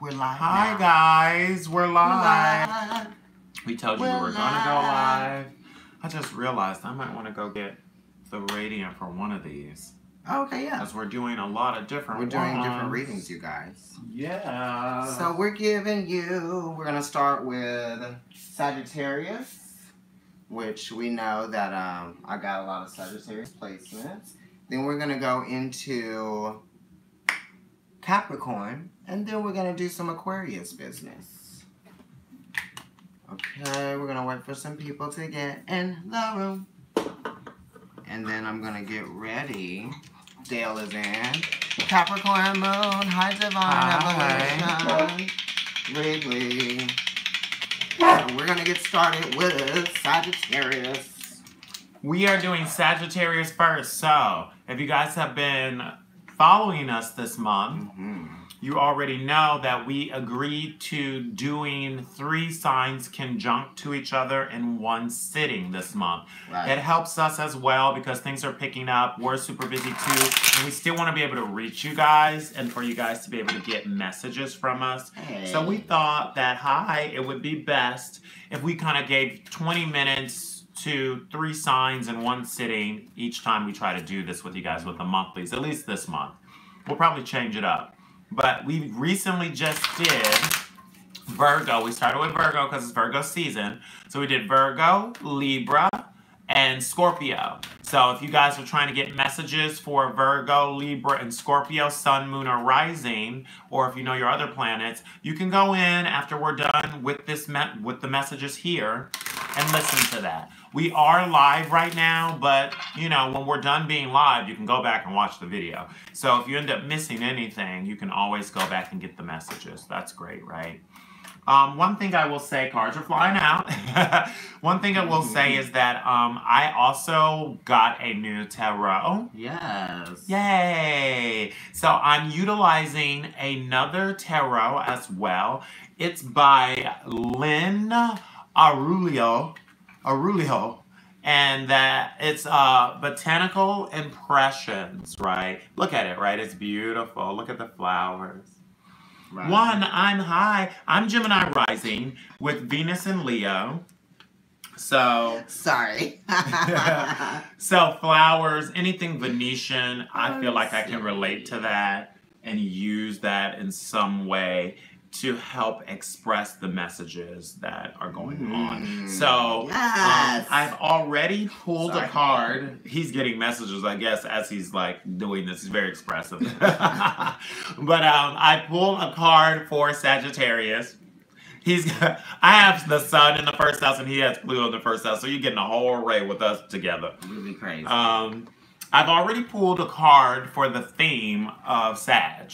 We're live. Hi now. guys, we're live. We're live. We told you we were gonna go live. I just realized I might want to go get the radiant for one of these. Okay, yeah. Because we're doing a lot of different We're doing ones. different readings, you guys. Yeah. So we're giving you, we're going to start with Sagittarius, which we know that I got a lot of Sagittarius placements. Then we're going to go into Capricorn, and then we're going to do some Aquarius business. Okay, we're going to wait for some people to get in the room. And then I'm going to get ready. Dale is in. Capricorn moon, hi divine evolution, Wrigley. So we're going to get started with Sagittarius. We are doing Sagittarius first. So, if you guys have been following us this month, you already know that we agreed to doing 3 signs conjunct to each other in one sitting this month. Right. It helps us as well because things are picking up. We're super busy too. And we still want to be able to reach you guys and for you guys to be able to get messages from us. Hey. So we thought that, it would be best if we kind of gave 20 minutes to 3 signs in one sitting each time we try to do this with you guys with the monthlies, at least this month. We'll probably change it up. But we recently just did Virgo. We started with Virgo because it's Virgo season. So we did Virgo, Libra, and Scorpio. So if you guys are trying to get messages for Virgo, Libra, and Scorpio, Sun, Moon, or Rising, or if you know your other planets, you can go in after we're done with this with the messages here and listen to that. We are live right now, but you know, when we're done being live, you can go back and watch the video. So if you end up missing anything, you can always go back and get the messages. That's great, right? One thing I will say, cards are flying out. One thing I will say is that I also got a new tarot. Yes. Yay! So I'm utilizing another tarot as well. It's by Lynn Aurelio, and that it's Botanical Impressions, right? Look at it, right? It's beautiful. Look at the flowers. Right. I'm Gemini rising with Venus and Leo. So sorry. So flowers, anything Venetian, I feel like I can relate to that and use that in some way to help express the messages that are going on. So yes. I've already pulled a card. He's getting messages, I guess, as he's like doing this. He's very expressive. But I pulled a card for Sagittarius. I have the sun in the first house and he has Pluto in the first house. So you're getting a whole array with us together. Really crazy. I've already pulled a card for the theme of Sag.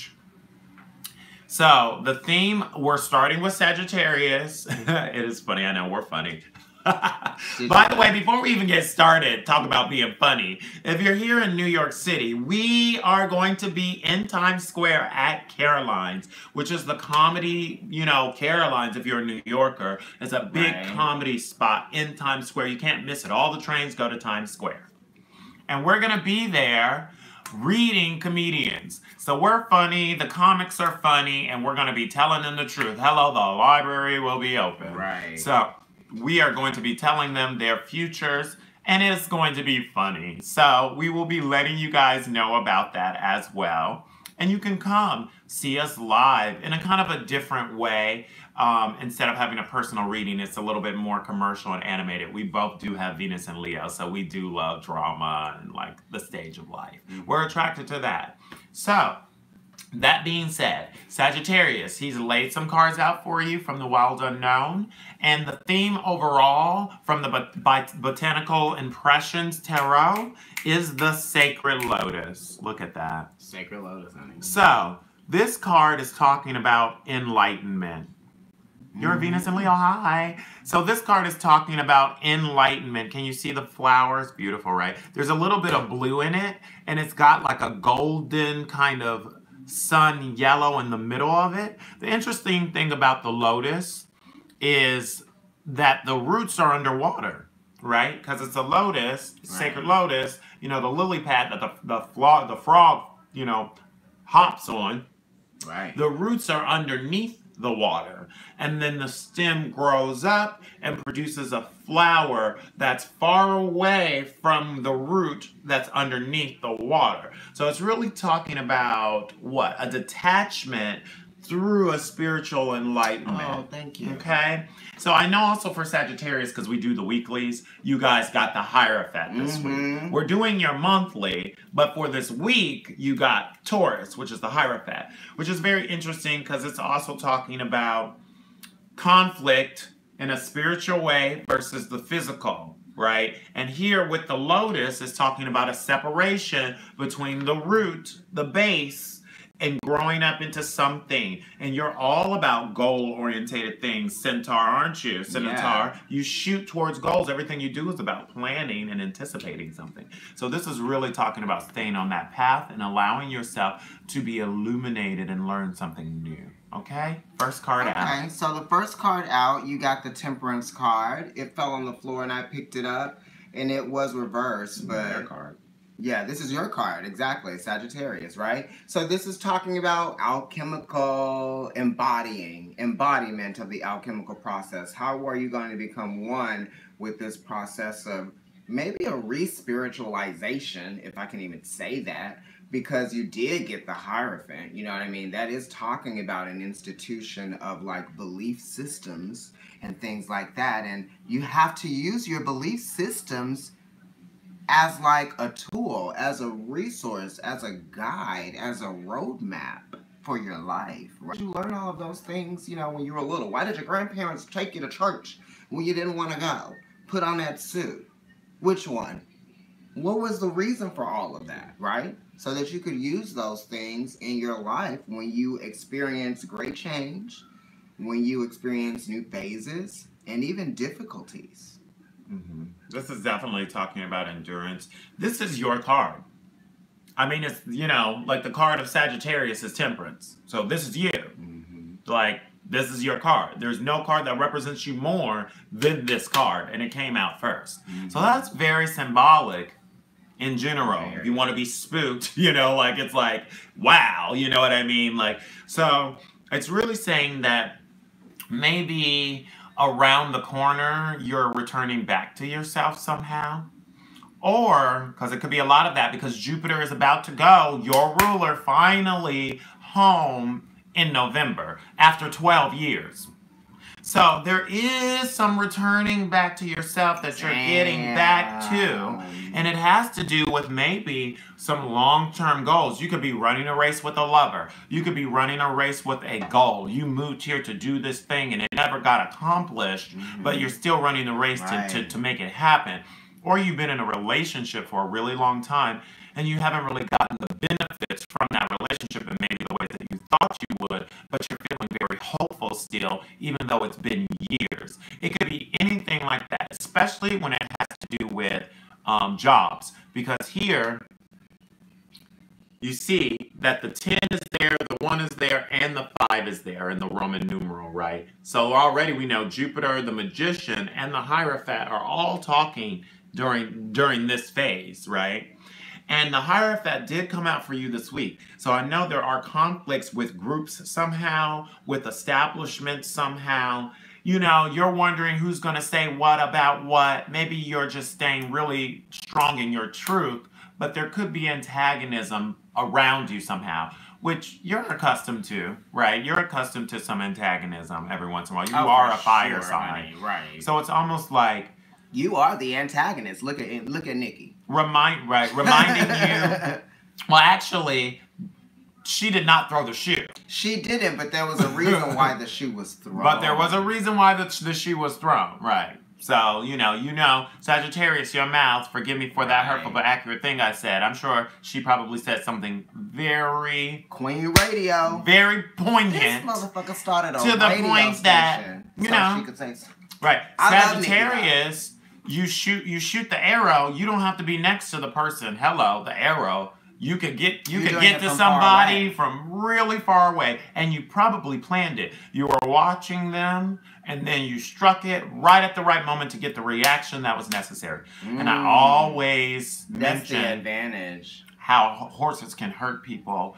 So, the theme, we're starting with Sagittarius. It is funny, I know, we're funny. By the way, before we even get started, talk about being funny. If you're here in New York City, we are going to be in Times Square at Caroline's, which is the comedy, you know, Caroline's, if you're a New Yorker, is a big comedy spot in Times Square. You can't miss it. All the trains go to Times Square. And we're going to be there reading comedians. So we're funny, the comics are funny, and we're going to be telling them the truth. Hello, the library will be open. Right. So we are going to be telling them their futures, and it's going to be funny. So we will be letting you guys know about that as well. And you can come see us live in a kind of a different way. Instead of having a personal reading, it's a little bit more commercial and animated. We both do have Venus and Leo, so we do love drama and like the stage of life. We're attracted to that. So, that being said, Sagittarius, he's laid some cards out for you from the Wild Unknown. And the theme overall from the Botanical Impressions Tarot is the Sacred Lotus. Look at that. Sacred Lotus, honey. So, this card is talking about enlightenment. You're Venus and Leo, hi. So this card is talking about enlightenment. Can you see the flowers? Beautiful, right? There's a little bit of blue in it, and it's got like a golden kind of sun yellow in the middle of it. The interesting thing about the lotus is that the roots are underwater, right? Because it's a lotus, sacred lotus, you know, the lily pad that the frog, you know, hops on. Right. The roots are underneath the water. And then the stem grows up and produces a flower that's far away from the root that's underneath the water. So it's really talking about what? A detachment through a spiritual enlightenment. Oh, thank you. Okay? So I know also for Sagittarius, because we do the weeklies, you guys got the Hierophant this week. We're doing your monthly, but for this week, you got Taurus, which is the Hierophant, which is very interesting because it's also talking about conflict in a spiritual way versus the physical, right? And here with the Lotus, it's talking about a separation between the root, the base, and growing up into something. And you're all about goal-orientated things, Centaur, aren't you? Centaur, yeah. You shoot towards goals. Everything you do is about planning and anticipating something. So this is really talking about staying on that path and allowing yourself to be illuminated and learn something new. Okay? First card out. Okay, so the first card out, you got the Temperance card. It fell on the floor and I picked it up, and it was reversed, but... Their card. Yeah, this is your card, exactly, Sagittarius, right? So this is talking about alchemical embodiment of the alchemical process. How are you going to become one with this process of maybe a re-spiritualization, if I can even say that, because you did get the Hierophant, you know what I mean? That is talking about an institution of like belief systems and things like that, and you have to use your belief systems as like a tool, as a resource, as a guide, as a roadmap for your life. Right? You learn all of those things, you know, when you were little. Why did your grandparents take you to church when you didn't want to go? Put on that suit. Which one? What was the reason for all of that, right? So that you could use those things in your life when you experience great change, when you experience new phases, and even difficulties. This is definitely talking about endurance. This is your card. I mean, it's, you know, like the card of Sagittarius is Temperance. So this is you. Like, this is your card. There's no card that represents you more than this card, and it came out first. So that's very symbolic in general. If you want to be spooked, you know, like, it's like, wow, you know what I mean? Like, so it's really saying that maybe around the corner, you're returning back to yourself somehow. Or, because it could be a lot of that, because Jupiter is about to go, your ruler, finally home in November, after 12 years. So there is some returning back to yourself that you're getting back to. And it has to do with maybe some long-term goals. You could be running a race with a lover. You could be running a race with a goal. You moved here to do this thing and it never got accomplished, but you're still running the race to make it happen. Or you've been in a relationship for a really long time and you haven't really gotten the benefits from that relationship in maybe the way that you thought you would, but you're feeling very hopeful still, even though it's been years. It could be anything like that, especially when it has to do with jobs. Because here, you see that the 10 is there, the 1 is there, and the 5 is there in the Roman numeral, right? So already we know Jupiter, the Magician, and the Hierophant are all talking during this phase, right? And the Hierophant did come out for you this week. So I know there are conflicts with groups somehow, with establishments somehow. You know, you're wondering who's going to say what about what. Maybe you're just staying really strong in your truth, but there could be antagonism around you somehow, which you're accustomed to, right? You're accustomed to some antagonism every once in a while. You are a fire sign. Right. So it's almost like you are the antagonist. Look at Nikki. Reminding you. Well, actually, she did not throw the shoe. She didn't, but there was a reason why the shoe was thrown. But there was a reason why the shoe was thrown, right? So, you know, Sagittarius, your mouth, forgive me for that hurtful but accurate thing I said. I'm sure she probably said something very... Queen Radio. Very poignant. This motherfucker started a to the radio point station, that, you so know... she could say, right. Sagittarius, you shoot the arrow, you don't have to be next to the person. Hello, the arrow. You could get to somebody from really far away, and you probably planned it. You were watching them, and then you struck it right at the right moment to get the reaction that was necessary. And I always mention the advantage. How horses can hurt people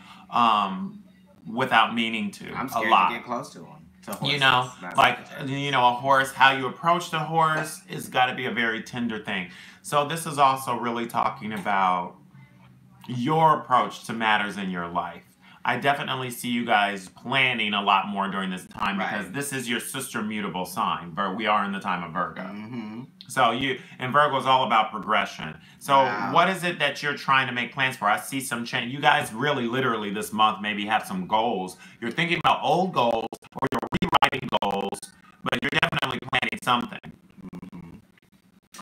without meaning to. I'm scared a lot. to get close to them. to horses. You know, That's like, Sagittarius. you know, a horse, how you approach the horse is got to be a very tender thing. So this is also really talking about your approach to matters in your life. I definitely see you guys planning a lot more during this time because this is your sister mutable sign. We are in the time of Virgo. Mm-hmm. So and Virgo is all about progression. So what is it that you're trying to make plans for? I see some change. You guys really literally this month maybe have some goals. You're thinking about old goals or you're rewriting goals, but you're definitely planning something.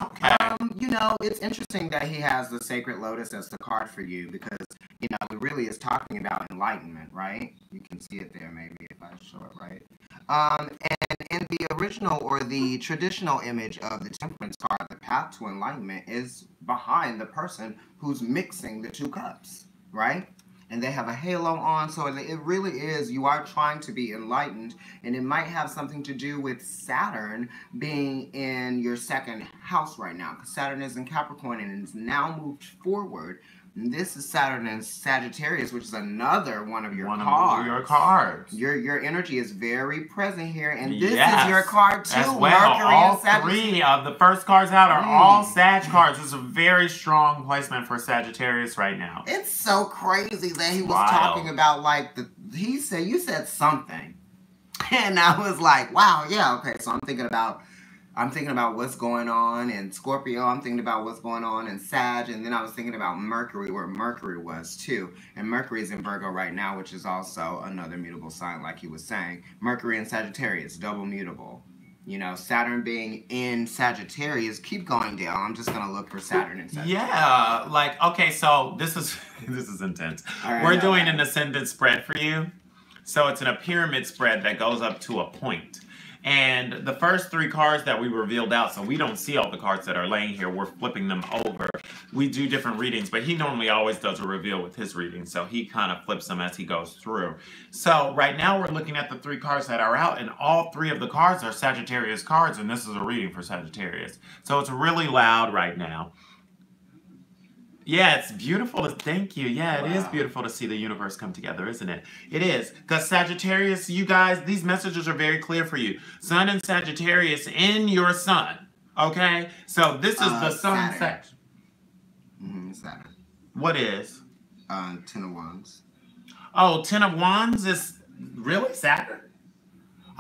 Okay. You know, it's interesting that he has the Sacred Lotus as the card for you because, you know, it really is talking about enlightenment, right? You can see it there maybe if I show it right. And in the original or the traditional image of the Temperance card, the path to enlightenment is behind the person who's mixing the two cups, right? And they have a halo on, so it really is, you are trying to be enlightened, and it might have something to do with Saturn being in your second house right now, because Saturn is in Capricorn and is now moved forward. And this is Saturn in Sagittarius, which is another one of your cards. Your cards. Your energy is very present here, and this is your card too. As well. Mercury all and Sagittarius. 3 of the first cards out are all Sag cards. This is a very strong placement for Sagittarius right now. It's so crazy that he was talking about like you said something, and I was like, wow, yeah, okay. So I'm thinking about what's going on in Scorpio. I'm thinking about what's going on in Sag, and then I was thinking about Mercury, where Mercury was too. And Mercury is in Virgo right now, which is also another mutable sign, like he was saying. Mercury in Sagittarius, double mutable. You know, Saturn being in Sagittarius, keep going down. I'm just gonna look for Saturn in Sagittarius. Yeah, like, okay, so this is intense. We're doing an ascendant spread for you. So it's a pyramid spread that goes up to a point. And the first 3 cards that we revealed out, so we don't see all the cards that are laying here, we're flipping them over. We do different readings, but he normally always does a reveal with his reading, so he kind of flips them as he goes through. So right now we're looking at the 3 cards that are out, and all 3 of the cards are Sagittarius cards, and this is a reading for Sagittarius. So it's really loud right now. Yeah, it's beautiful. Thank you. Yeah, it is beautiful to see the universe come together, isn't it? It is. Because Sagittarius, you guys, these messages are very clear for you. Sun and Sagittarius in your sun. Okay? So this is the sun. Saturn. Saturn. What is? 10 of Wands. Oh, 10 of Wands is really Saturn?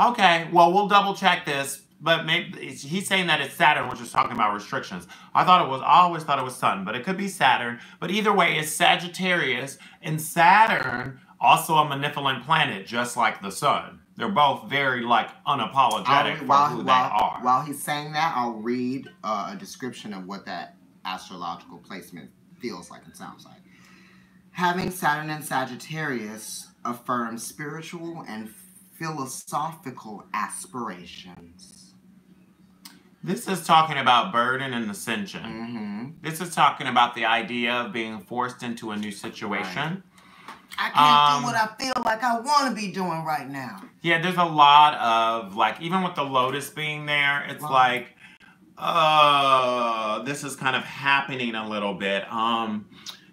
Okay, well, we'll double check this. But maybe he's saying that it's Saturn, which is talking about restrictions. I always thought it was Sun, but it could be Saturn. But either way, it's Sagittarius, and Saturn, also a malevolent planet, just like the Sun. They're both very, like, unapologetic for who they are. While he's saying that, I'll read a description of what that astrological placement feels like and sounds like. Having Saturn in Sagittarius affirms spiritual and philosophical aspirations. This is talking about burden and ascension. This is talking about the idea of being forced into a new situation. I can't do what I feel like I want to be doing right now. Yeah, there's a lot of, like, even with the Lotus being there, it's like, this is kind of happening a little bit.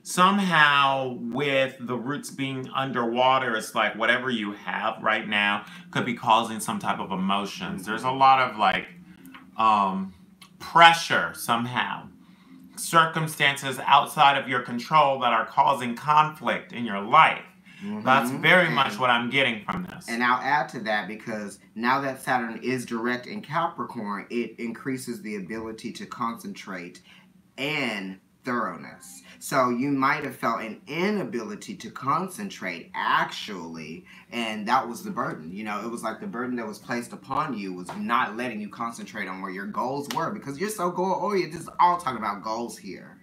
Somehow, with the roots being underwater, it's like whatever you have right now could be causing some type of emotions. There's a lot of, like, pressure somehow. Circumstances outside of your control that are causing conflict in your life. That's very much what I'm getting from this. And I'll add to that because now that Saturn is direct in Capricorn, it increases the ability to concentrate and thoroughness. So you might have felt an inability to concentrate actually, and that was the burden. You know, it was like the burden that was placed upon you was not letting you concentrate on where your goals were because you're so goal-oriented. This is all talking about goals here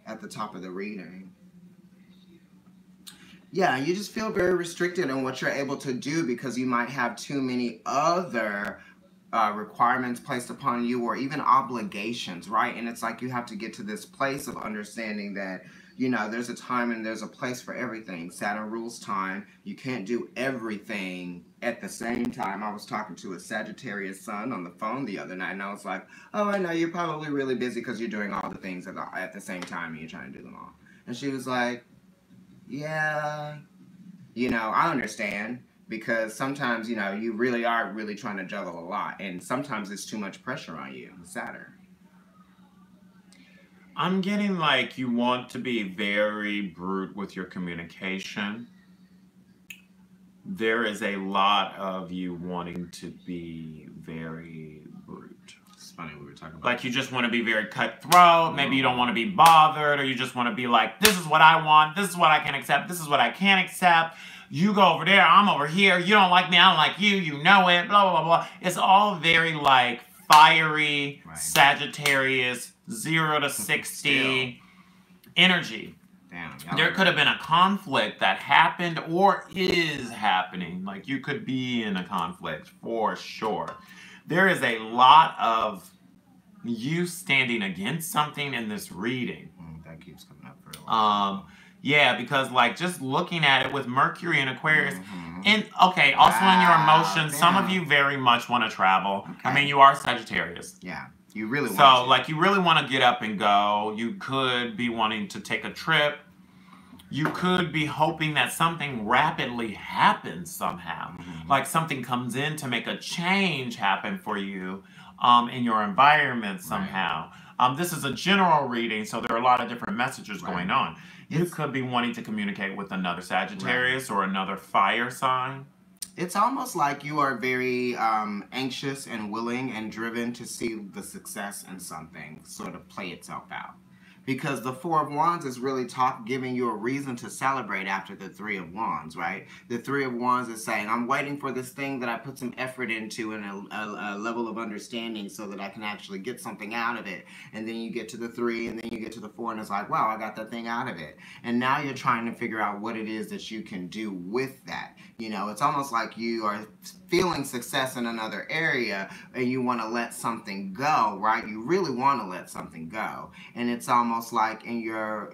at the top of the reading. Yeah, you just feel very restricted in what you're able to do because you might have too many other requirements placed upon you or even obligations, right? And it's like you have to get to this place of understanding that, you know, there's a time and there's a place for everything. Saturn rules time. You can't do everything at the same time. I was talking to a Sagittarius sun on the phone the other night, and I was like, oh, I know you're probably really busy because you're doing all the things at the same time and you're trying to do them all. And she was like, yeah, you know, I understand. Because sometimes, you know, you really are trying to juggle a lot. And sometimes it's too much pressure on you. Saturn. I'm getting like you want to be very brute with your communication. There is a lot of you wanting to be very brute. It's funny we were talking about. Like you just want to be very cutthroat. Maybe you don't want to be bothered, or you just want to be like, this is what I want. This is what I can accept. This is what I can't accept. You go over there. I'm over here. You don't like me. I don't like you. You know it. Blah, blah, blah, blah. It's all very like fiery, right. Sagittarius, 0 to 60 energy. Damn, there could have been a conflict that happened or is happening. Like you could be in a conflict for sure. There is a lot of you standing against something in this reading. That keeps coming up for a while. Yeah, because like just looking at it with Mercury and Aquarius, and okay, also in your emotions, some of you very much want to travel. Okay. I mean, you are Sagittarius. Yeah, you really want to. So like you really want to get up and go. You could be wanting to take a trip. You could be hoping that something rapidly happens somehow. Like something comes in to make a change happen for you in your environment somehow. Right. This is a general reading, so there are a lot of different messages going on. You could be wanting to communicate with another Sagittarius or another fire sign. It's almost like you are very anxious and willing and driven to see the success in something sort of play itself out. Because the Four of Wands is really giving you a reason to celebrate after the Three of Wands, right? The Three of Wands is saying, I'm waiting for this thing that I put some effort into and a level of understanding so that I can actually get something out of it. And then you get to the 3 and then you get to the 4 and it's like, wow, I got that thing out of it. And now you're trying to figure out what it is that you can do with that. You know, it's almost like you are feeling success in another area and you want to let something go, right? You really want to let something go. And it's almost like in your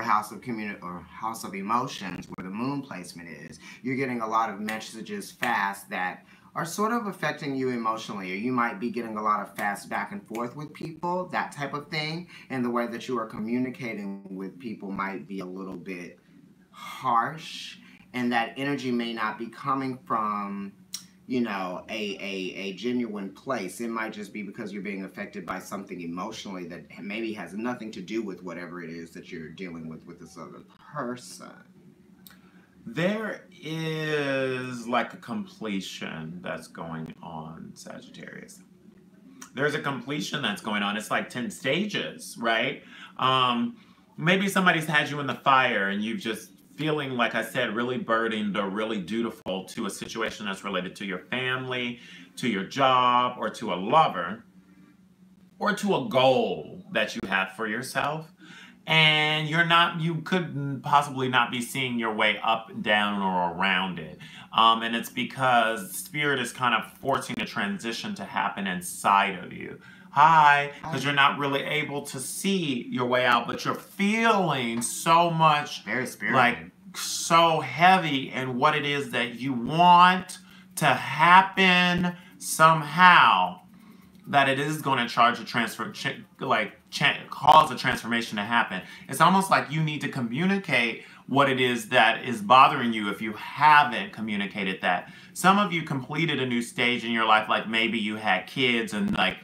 house of house of emotions where the moon placement is, you're getting a lot of messages fast that are sort of affecting you emotionally, or you might be getting a lot of fast back and forth with people, that type of thing, and the way that you are communicating with people might be a little bit harsh, and that energy may not be coming from, you know, a genuine place. It might just be because you're being affected by something emotionally that maybe has nothing to do with whatever it is that you're dealing with this other person. There is like a completion that's going on, Sagittarius. There's a completion that's going on. It's like 10 stages, right? Maybe somebody's had you in the fire and you've just feeling, like I said, really burdened or really dutiful to a situation that's related to your family, to your job, or to a lover, or to a goal that you have for yourself. And you could possibly not be seeing your way up, down, or around it. And it's because Spirit is kind of forcing a transition to happen inside of you. Because you're not really able to see your way out, but you're feeling so much, very spirited, like so heavy in what it is that you want to happen somehow, that it is going to cause a transformation to happen. It's almost like you need to communicate what it is that is bothering you if you haven't communicated that. Some of you completed a new stage in your life, like maybe you had kids and like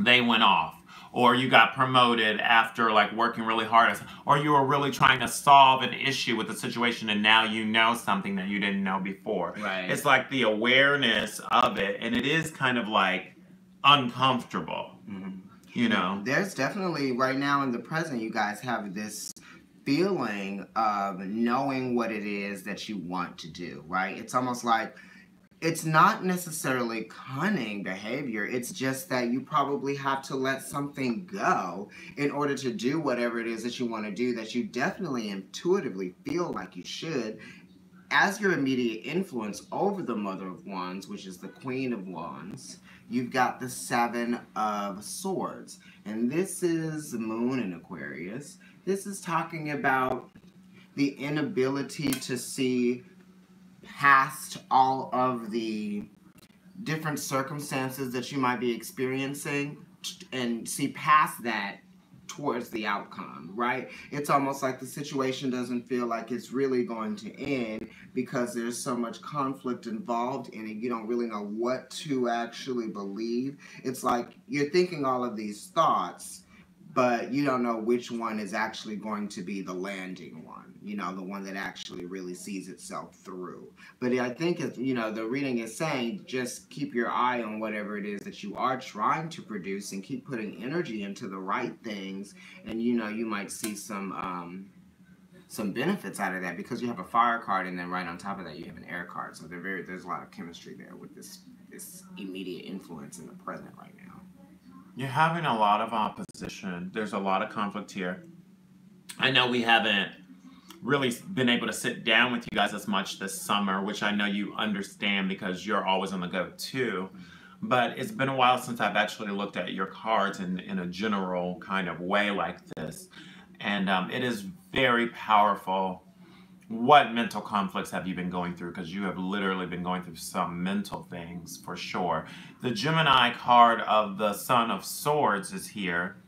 they went off, or you got promoted after like working really hard, or you were really trying to solve an issue with the situation and now you know something that you didn't know before. Right. It's like the awareness of it, and it is kind of like uncomfortable. You know, there's definitely right now in the present, you guys have this feeling of knowing what it is that you want to do, right? It's almost like it's not necessarily cunning behavior. It's just that you probably have to let something go in order to do whatever it is that you want to do, that you definitely intuitively feel like you should. As your immediate influence over the Mother of Wands, which is the Queen of Wands, you've got the 7 of Swords. And this is the Moon in Aquarius. This is talking about the inability to see past all of the different circumstances that you might be experiencing and see past that towards the outcome, right? It's almost like the situation doesn't feel like it's really going to end because there's so much conflict involved in it. You don't really know what to actually believe. It's like you're thinking all of these thoughts, but you don't know which one is actually going to be the landing one, you know, the one that actually really sees itself through. But I think, you know, the reading is saying just keep your eye on whatever it is that you are trying to produce and keep putting energy into the right things. And, you know, you might see some benefits out of that because you have a fire card and then right on top of that you have an air card. So there's a lot of chemistry there with this immediate influence in the present right now. You're having a lot of opposition. There's a lot of conflict here. I know we haven't really been able to sit down with you guys as much this summer, which I know you understand because you're always on the go too. But it's been a while since I've actually looked at your cards in a general kind of way like this. And it is very powerful. What mental conflicts have you been going through? Because you have literally been going through some mental things for sure. The Gemini card of the Son of Swords is here.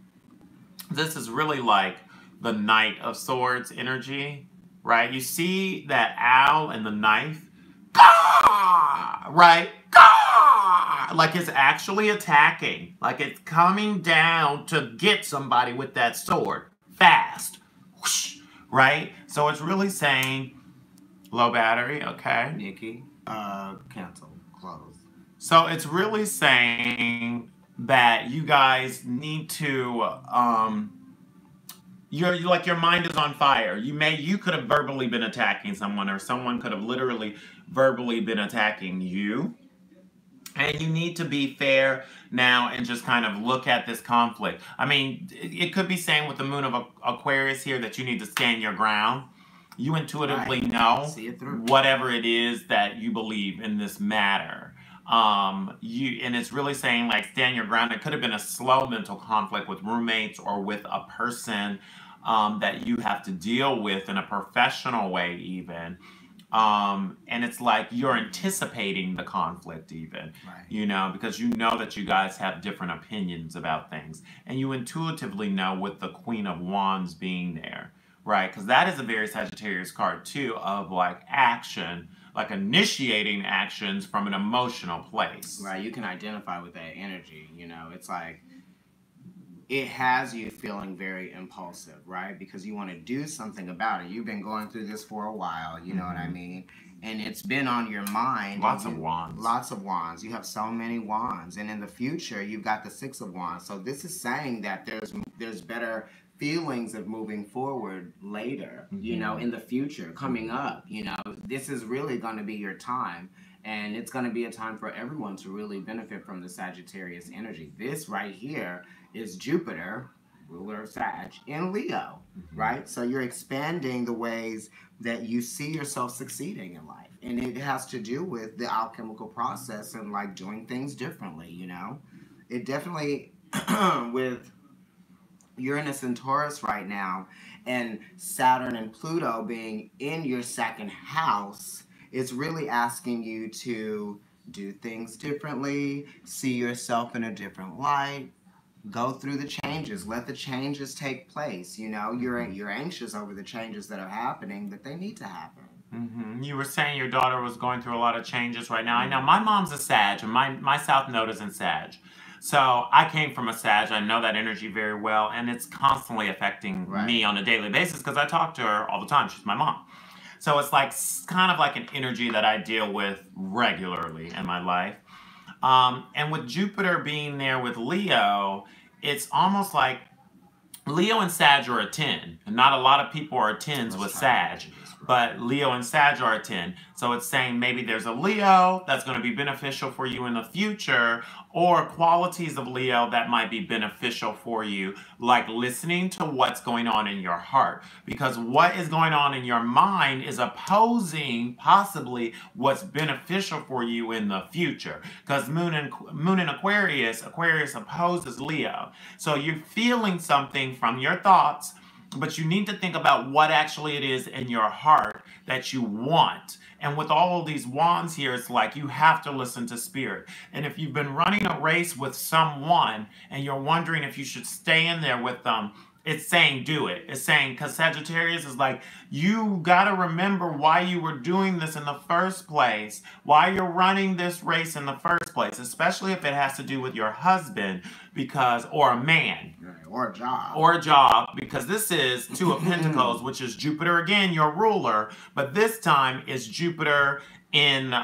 This is really like the Knight of Swords energy, right? You see that owl and the knife? Gah! Right? Gah! Like it's actually attacking. Like it's coming down to get somebody with that sword. Fast. Whoosh! Right? So it's really saying low battery, okay. Nikki, cancel, close. So it's really saying that you guys need to, you're like your mind is on fire. You could have verbally been attacking someone, or someone could have literally verbally been attacking you. And you need to be fair now and just kind of look at this conflict. I mean, it could be saying with the moon of Aquarius here that you need to stand your ground. You intuitively know whatever it is that you believe in this matter. And it's really saying like stand your ground. It could have been a slow mental conflict with roommates or with a person that you have to deal with in a professional way even. And it's like you're anticipating the conflict even, right. You know, because you know that you guys have different opinions about things. And you intuitively know with the Queen of Wands being there, right? Because that is a very Sagittarius card too of like action, like initiating actions from an emotional place. Right, you can identify with that energy, you know, it's like it has you feeling very impulsive, right? Because you want to do something about it. You've been going through this for a while, you know what I mean? And it's been on your mind. Lots of wands. Lots of wands. You have so many wands. And in the future, you've got the Six of Wands. So this is saying that there's better feelings of moving forward later, you know, in the future, coming up, you know. This is really going to be your time. And it's going to be a time for everyone to really benefit from the Sagittarius energy. This right here is Jupiter, ruler of Sag, in Leo, right? So you're expanding the ways that you see yourself succeeding in life. And it has to do with the alchemical process and like doing things differently, you know? It definitely, with Uranus and Taurus right now, and Saturn and Pluto being in your second house, it's really asking you to do things differently, see yourself in a different light, go through the changes, let the changes take place. You know, you're anxious over the changes that are happening, but they need to happen. You were saying your daughter was going through a lot of changes right now. I know my mom's a Sag, and my South Node is in Sag. So I came from a Sag. I know that energy very well, and it's constantly affecting me on a daily basis because I talk to her all the time. She's my mom. So it's like kind of like an energy that I deal with regularly in my life. And with Jupiter being there with Leo, it's almost like Leo and Sag are a 10. And not a lot of people are 10s with Sag. But Leo and Sag are a 10. So it's saying maybe there's a Leo that's going to be beneficial for you in the future, or qualities of Leo that might be beneficial for you, like listening to what's going on in your heart. Because what is going on in your mind is opposing possibly what's beneficial for you in the future. Because Moon in Aquarius opposes Leo. So you're feeling something from your thoughts, but you need to think about what actually it is in your heart that you want. And with all of these wands here, it's like you have to listen to spirit. And if you've been running a race with someone and you're wondering if you should stay in there with them, it's saying do it. It's saying, because Sagittarius is like, you got to remember why you were doing this in the first place, why you're running this race in the first place, especially if it has to do with your husband, because, or a man. Or a job. Or a job, because this is Two of Pentacles, which is Jupiter again, your ruler, but this time is Jupiter in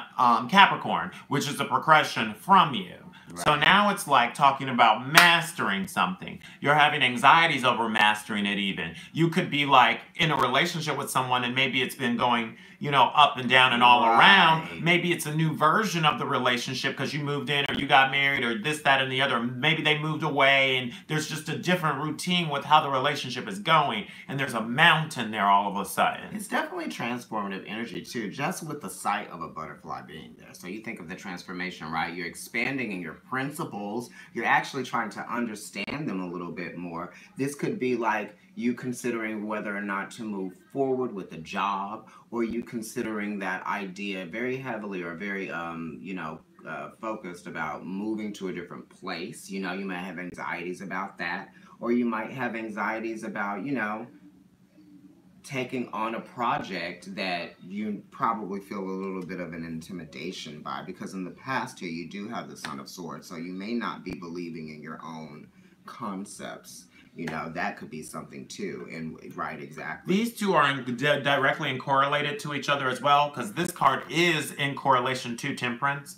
Capricorn, which is a progression from you. Right. So now it's like talking about mastering something. You're having anxieties over mastering it even. You could be like in a relationship with someone and maybe it's been going, you know, up and down and all around. Maybe it's a new version of the relationship because you moved in or you got married or this, that, and the other. Maybe they moved away and there's just a different routine with how the relationship is going. And there's a mountain there all of a sudden. It's definitely transformative energy too, just with the sight of a butterfly being there. So you think of the transformation, right? You're expanding in your principles. You're actually trying to understand them a little bit more. This could be like you considering whether or not to move forward with a job, or you considering that idea very heavily or very, focused about moving to a different place. You know, you might have anxieties about that, or you might have anxieties about, taking on a project that you probably feel a little bit of an intimidation by, because in the past here you do have the Son of Swords, so you may not be believing in your own concepts. You know, that could be something too. And right, exactly. These two are directly correlated to each other as well, because this card is in correlation to Temperance.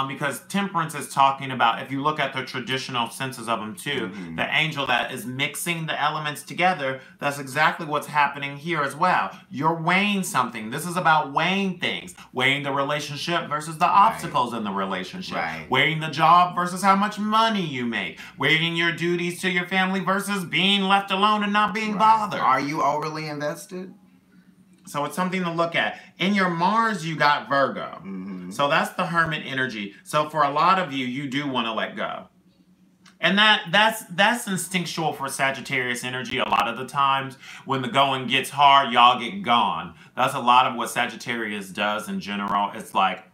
Because Temperance is talking about, if you look at the traditional senses of them too, the angel that is mixing the elements together, that's exactly what's happening here as well. You're weighing something. This is about weighing things. Weighing the relationship versus the obstacles in the relationship. Weighing the job versus how much money you make. Weighing your duties to your family versus being left alone and not being bothered. Are you overly invested? So it's something to look at. In your Mars, you got Virgo. So that's the Hermit energy. So for a lot of you, you do want to let go. And that's instinctual for Sagittarius energy. A lot of the times when the going gets hard, y'all get gone. That's a lot of what Sagittarius does in general. It's like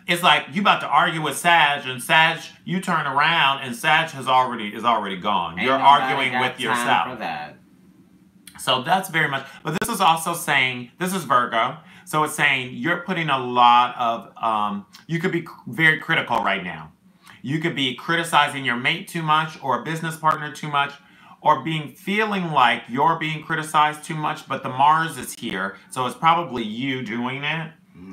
you about to argue with Sag, and Sag, you turn around and Sag is already gone. You're arguing with yourself. For that. So that's very much, but this is also saying, this is Virgo, so it's saying you're putting a lot of, you could be very critical right now. You could be criticizing your mate too much, or a business partner too much, or feeling like you're being criticized too much, but the Mars is here, so it's probably you doing it.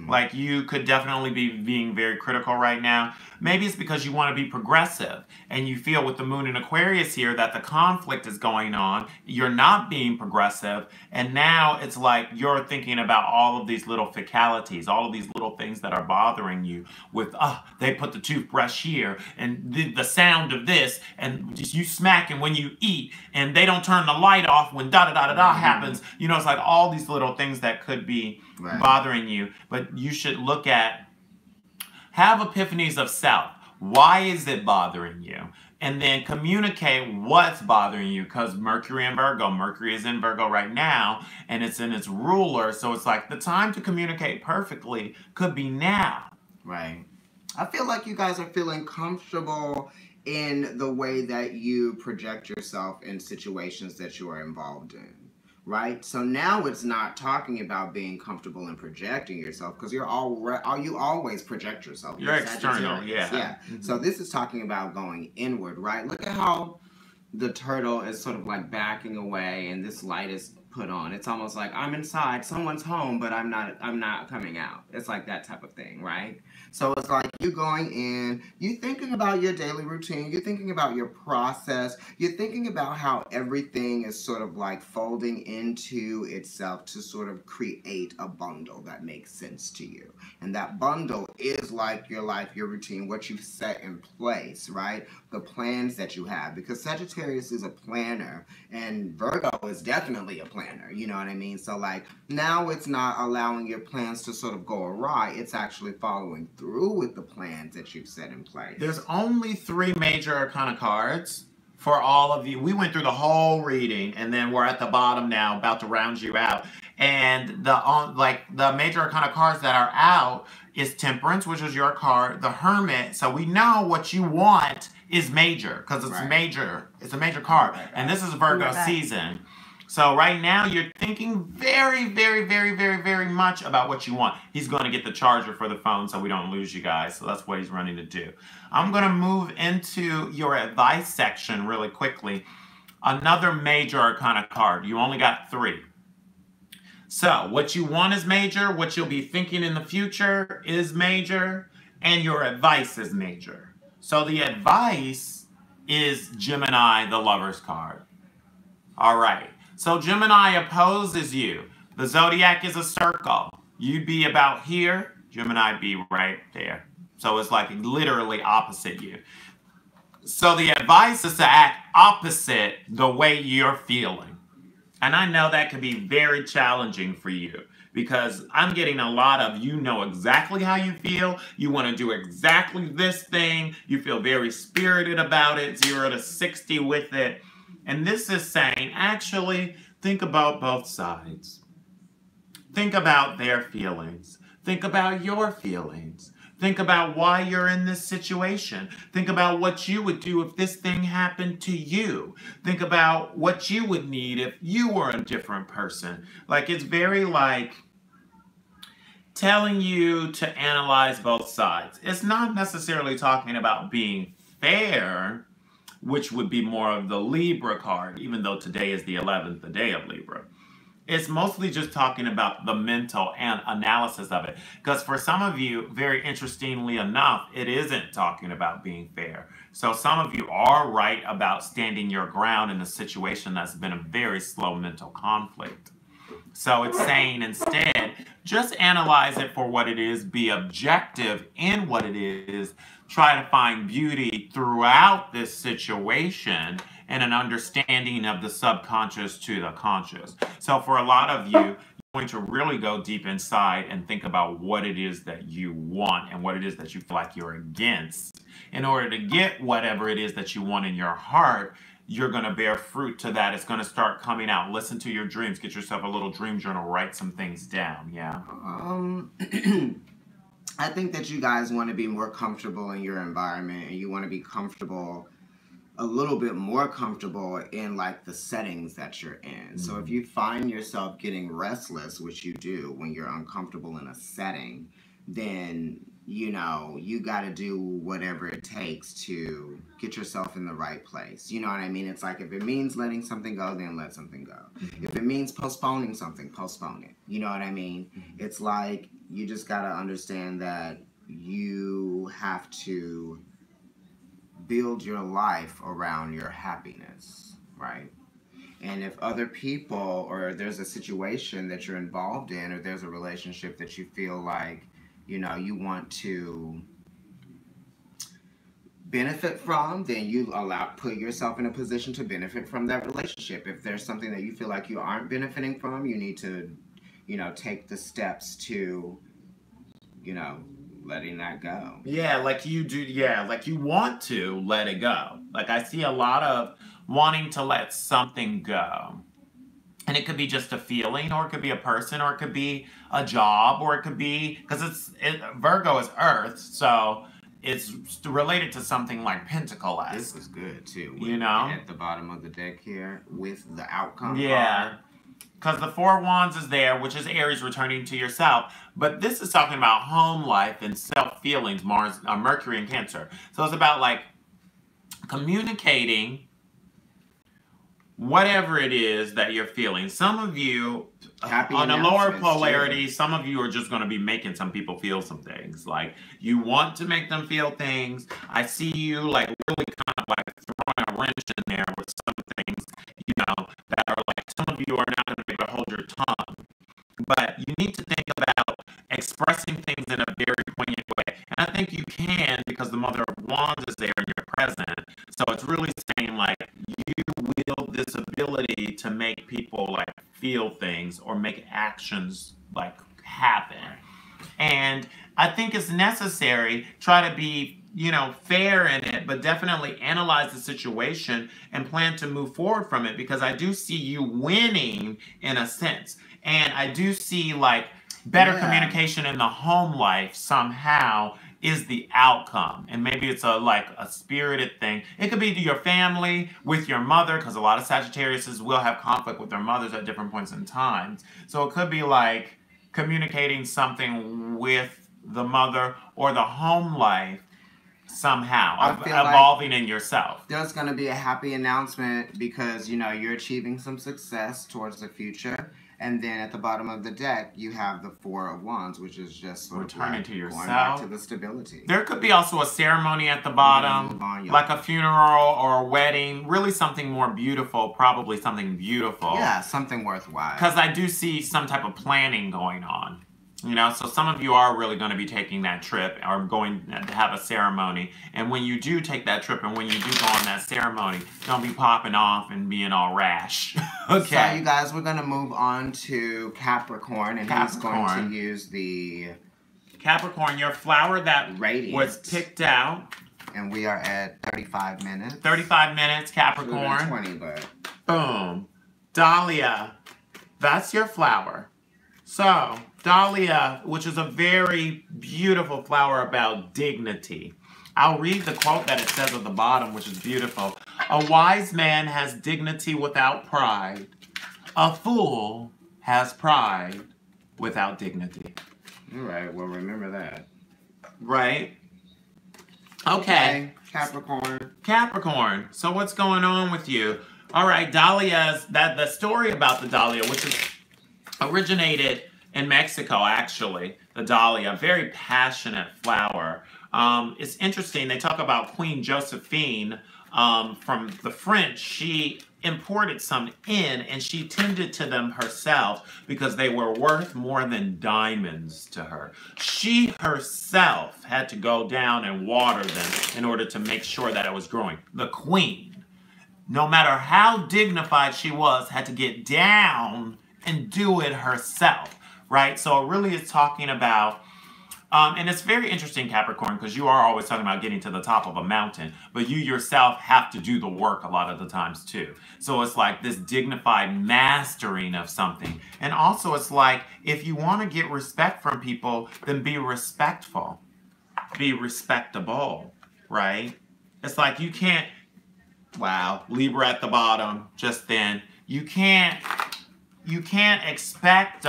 Like, you could definitely be being very critical right now. Maybe it's because you want to be progressive and you feel with the moon in Aquarius here that the conflict is going on. You're not being progressive. And now it's like you're thinking about all of these little facalities, all of these little things that are bothering you with, they put the toothbrush here and the sound of this, and just you smacking when you eat, and they don't turn the light off when da-da-da-da-da happens. You know, it's like all these little things that could be bothering you. But you should look at, have epiphanies of self. Why is it bothering you? And then communicate what's bothering you, because Mercury in Virgo. Mercury is in Virgo right now, and it's in its ruler. So it's like the time to communicate perfectly could be now. Right. I feel like you guys are feeling comfortable in the way that you project yourself in situations that you are involved in. Right? So now it's not talking about being comfortable in projecting yourself, because you always project yourself. You're external, yeah. So this is talking about going inward, right? Look at how the turtle is sort of like backing away and this light is put on. It's almost like I'm inside, someone's home, but I'm not coming out. It's like that type of thing, right? So it's like you going in, you thinking about your daily routine, you're thinking about your process, you're thinking about how everything is sort of like folding into itself to sort of create a bundle that makes sense to you. And that bundle is like your life, your routine, what you've set in place, right? The plans that you have, because Sagittarius is a planner and Virgo is definitely a planner, you know what I mean? So like now it's not allowing your plans to sort of go awry, it's actually following through with the plans that you've set in place. There's only 3 major arcana cards for all of you. We went through the whole reading, and then we're at the bottom now, about to round you out. And the major arcana cards that are out is Temperance, which is your card, the Hermit. So we know what you want is major because it's Right. major. It's a major card. And this is Virgo season. So right now you're thinking very, very, very, very, very much about what you want. He's going to get the charger for the phone so we don't lose you guys. So that's what he's running to do. I'm going to move into your advice section really quickly. Another major arcana card. You only got 3. So what you want is major. What you'll be thinking in the future is major. And your advice is major. So the advice is Gemini, the Lover's card. All right. So Gemini opposes you. The zodiac is a circle. You'd be about here. Gemini be right there. So it's like literally opposite you. So the advice is to act opposite the way you're feeling. And I know that can be very challenging for you because I'm getting a lot of you know exactly how you feel. You want to do exactly this thing. You feel very spirited about it, 0 to 60 with it. And this is saying, actually, think about both sides. Think about their feelings. Think about your feelings. Think about why you're in this situation. Think about what you would do if this thing happened to you. Think about what you would need if you were a different person. Like, it's very like telling you to analyze both sides. It's not necessarily talking about being fair, which would be more of the Libra card, even though today is the 11th, the day of Libra. It's mostly just talking about the mental and analysis of it. Because for some of you, very interestingly enough, it isn't talking about being fair. So some of you are right about standing your ground in a situation that's been a very slow mental conflict. So it's saying instead, just analyze it for what it is, be objective in what it is, try to find beauty throughout this situation and an understanding of the subconscious to the conscious. So for a lot of you, you're going to really go deep inside and think about what it is that you want and what it is that you feel like you're against. In order to get whatever it is that you want in your heart, you're going to bear fruit to that. It's going to start coming out. Listen to your dreams. Get yourself a little dream journal. Write some things down. Yeah. I think that you guys want to be more comfortable in your environment, and you want to be comfortable, a little bit more comfortable in like the settings that you're in. So if you find yourself getting restless, which you do when you're uncomfortable in a setting, then you know you got to do whatever it takes to get yourself in the right place. You know what I mean? It's like if it means letting something go, then let something go. If it means postponing something, postpone it. You know what I mean? It's like you just got to understand that you have to build your life around your happiness, right? And if other people, or there's a situation that you're involved in, or there's a relationship that you feel like, you know, you want to benefit from, then you put yourself in a position to benefit from that relationship. If there's something that you feel like you aren't benefiting from, you need to, you know, take the steps to, you know, letting that go. Yeah, like you do. Yeah, like you want to let it go. Like I see a lot of wanting to let something go. And it could be just a feeling, or it could be a person, or it could be a job, or it could be, because Virgo is Earth, so it's related to something like Pentacle-esque. This is good too. You know? At the bottom of the deck here with the outcome. Yeah. Because the 4 of Wands is there, which is Aries returning to yourself. But this is talking about home life and self-feelings, Mars, Mercury and Cancer. So it's about like communicating whatever it is that you're feeling. Some of you, on a lower polarity, some of you are just going to be making some people feel some things. Like, you want to make them feel things. I see you, like, really kind of, like, throwing a wrench in there with some things, you know, that are, like, some of you are not going to be able to hold your tongue. But you need to think about expressing things in a very poignant way. And I think you can, because the Mother of Wands is there and you're present. So it's really saying, like, you wield this ability to make people, like, feel things or make actions, like, happen. And I think it's necessary, try to be, you know, fair in it, but definitely analyze the situation and plan to move forward from it, because I do see you winning in a sense. And I do see, like, better communication in the home life somehow is the outcome. And maybe it's like a spirited thing. It could be to your family, with your mother, because a lot of Sagittariuses will have conflict with their mothers at different points in time. So it could be like communicating something with the mother or the home life somehow, evolving in yourself. There's going to be a happy announcement because, you know, you're achieving some success towards the future. And then at the bottom of the deck, you have the Four of Wands, which is just sort of returning to yourself, going back to the stability. There could be also a ceremony at the bottom, like a funeral or a wedding. Really something more beautiful, probably something beautiful. Yeah, something worthwhile. Because I do see some type of planning going on. You know, so some of you are really going to be taking that trip or going to have a ceremony. And when you do take that trip and when you do go on that ceremony, don't be popping off and being all rash. Okay. So, you guys, we're going to move on to Capricorn. And he's going to use the... Capricorn, your flower that Radiant was picked out. And we are at 35 minutes. 35 minutes, Capricorn. 20, but... Boom. Dahlia. That's your flower. So, Dahlia, which is a very beautiful flower about dignity. I'll read the quote that it says at the bottom, which is beautiful. A wise man has dignity without pride. A fool has pride without dignity. All right, well, remember that. Right? Okay. Capricorn. Capricorn. So what's going on with you? All right, Dahlia's, the story about the Dahlia, which is originated in Mexico, actually, the Dahlia, very passionate flower. It's interesting, they talk about Queen Josephine from the French. She imported some in and she tended to them herself because they were worth more than diamonds to her. She herself had to go down and water them in order to make sure that it was growing. The queen, no matter how dignified she was, had to get down and do it herself, right? So it really is talking about, and it's very interesting, Capricorn, because you are always talking about getting to the top of a mountain, but you yourself have to do the work a lot of the times too. So it's like this dignified mastering of something. And also it's like, if you want to get respect from people, then be respectful, be respectable, right? It's like you can't, wow, Libra at the bottom just then, you can't expect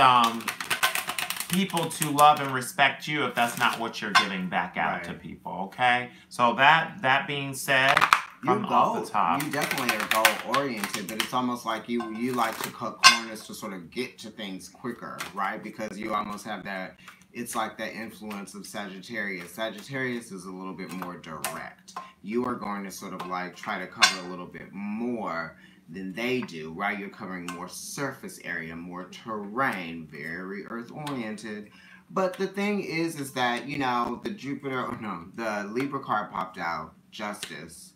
people to love and respect you if that's not what you're giving back out to people, okay? So that being said, off the top. You definitely are goal-oriented, but it's almost like you like to cut corners to sort of get to things quicker, right? Because you almost have that, it's like that influence of Sagittarius. Sagittarius is a little bit more direct. You are going to sort of like try to cover a little bit more than they do, right? You're covering more surface area, more terrain, very earth-oriented. But the thing is that, you know, the the Libra card popped out, Justice.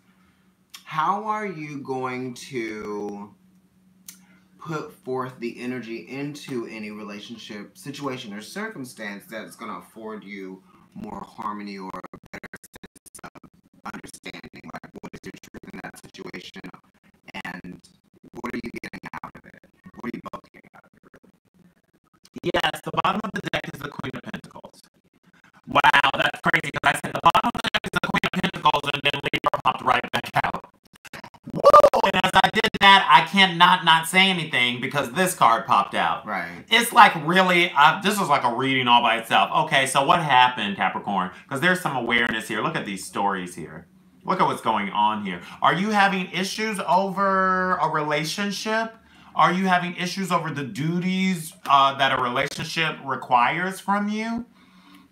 How are you going to put forth the energy into any relationship, situation, or circumstance that's going to afford you more harmony or a better sense of understanding? Like, what is your truth in that situation? And what are you getting out of it? What are you both getting out of it, really? Yes, the bottom of the deck is the Queen of Pentacles. Wow, that's crazy because I said the bottom of the deck is the Queen of Pentacles and then Libra popped right back out. Whoa! And as I did that, I can't not say anything because this card popped out. Right. It's like really, this was like a reading all by itself. Okay, so what happened, Capricorn? Because there's some awareness here. Look at these stories here. Look at what's going on here. Are you having issues over a relationship? Are you having issues over the duties that a relationship requires from you?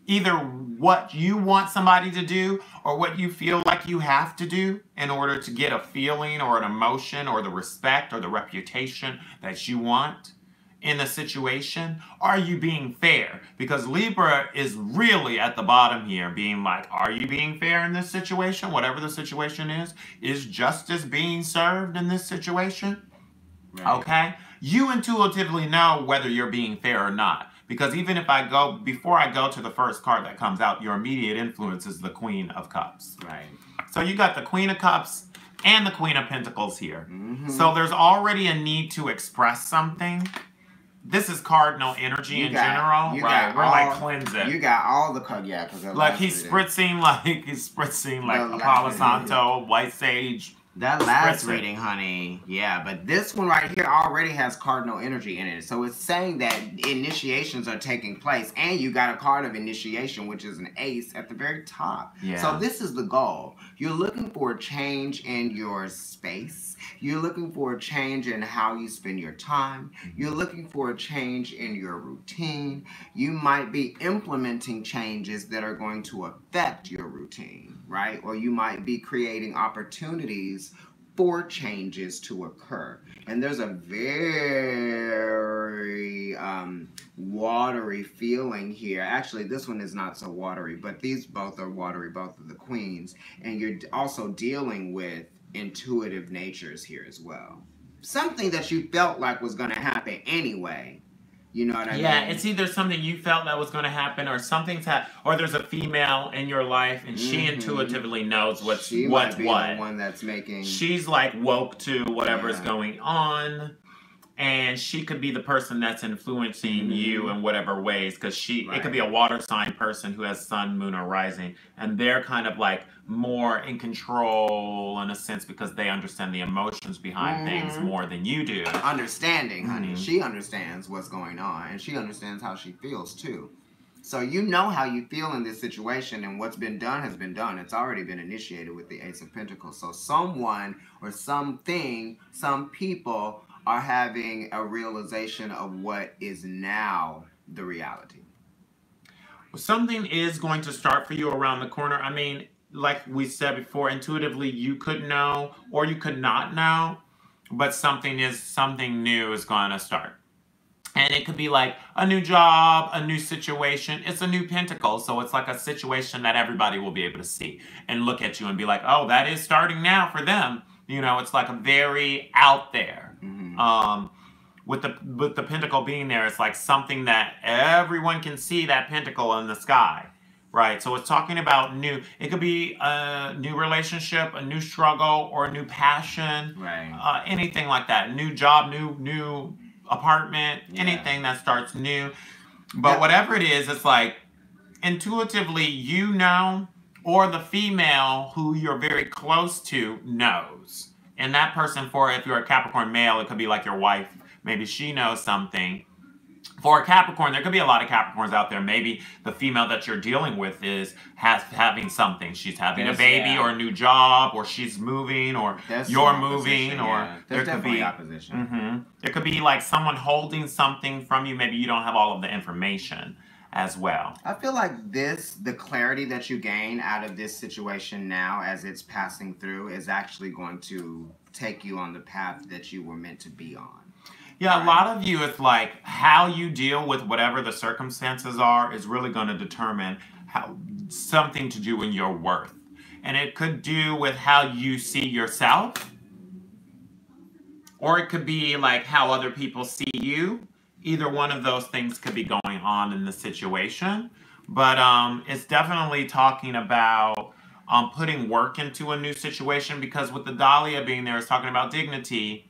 Either what you want somebody to do or what you feel like you have to do in order to get a feeling or an emotion or the respect or the reputation that you want in a situation. Are you being fair? Because Libra is really at the bottom here being like, are you being fair in this situation? Whatever the situation is justice being served in this situation? Right. Okay? You intuitively know whether you're being fair or not. Because even if before I go to the first card that comes out, your immediate influence is the Queen of Cups. Right. So you got the Queen of Cups and the Queen of Pentacles here. Mm-hmm. So there's already a need to express something. this is cardinal energy in general, right? We're like cleansing. You got all the like he's spritzing like a Palo Santo, white sage. That last reading, honey, yeah, but this one right here already has cardinal energy in it. So it's saying that initiations are taking place, and you got a card of initiation, which is an ace at the very top. Yeah. So this is the goal. You're looking for a change in your space. You're looking for a change in how you spend your time. You're looking for a change in your routine. You might be implementing changes that are going to affect your routine, right? Or you might be creating opportunities for changes to occur. And there's a very watery feeling here. Actually, this one is not so watery, but these both are watery, both of the queens. And you're also dealing with intuitive natures here as well. Something that you felt like was going to happen anyway. You know what I mean? Yeah, it's either something you felt that was going to happen, or something's or there's a female in your life, and she intuitively knows what's what. The one that's making. She's like woke to whatever's going on, and she could be the person that's influencing you in whatever ways. Because it could be a water sign person who has sun, moon, or rising, and they're kind of like more in control in a sense because they understand the emotions behind things more than you do. Understanding, honey. She understands what's going on, and she understands how she feels too. So you know how you feel in this situation, and what's been done has been done. It's already been initiated with the Ace of Pentacles. So someone or something, some people are having a realization of what is now the reality. Something is going to start for you around the corner. I mean, like we said before, intuitively you could know or you could not know, but something new is going to start. And it could be like a new job, a new situation. It's a new pentacle, so it's like a situation that everybody will be able to see and look at you and be like, oh, that is starting now for them. You know, it's like a very out there. With the pentacle being there, it's like something that everyone can see, that pentacle in the sky. Right, so it's talking about new. It could be a new relationship, a new struggle, or a new passion. Right. Anything like that. New job, new apartment, anything that starts new. But whatever it is, it's like intuitively you know, or the female who you're very close to knows. And that person, if you're a Capricorn male, it could be like your wife. Maybe she knows something. For a Capricorn, there could be a lot of Capricorns out there. Maybe the female that you're dealing with is having something. She's having a baby or a new job, or she's moving, or you're moving, or there could be opposition. There could be like someone holding something from you. Maybe you don't have all of the information as well. I feel like the clarity that you gain out of this situation now as it's passing through is actually going to take you on the path that you were meant to be on. Yeah, a lot of you, it's like how you deal with whatever the circumstances are is really going to determine something to do with your worth. And it could do with how you see yourself, or it could be like how other people see you. Either one of those things could be going on in the situation. But it's definitely talking about putting work into a new situation, because with the Dahlia being there, it's talking about dignity.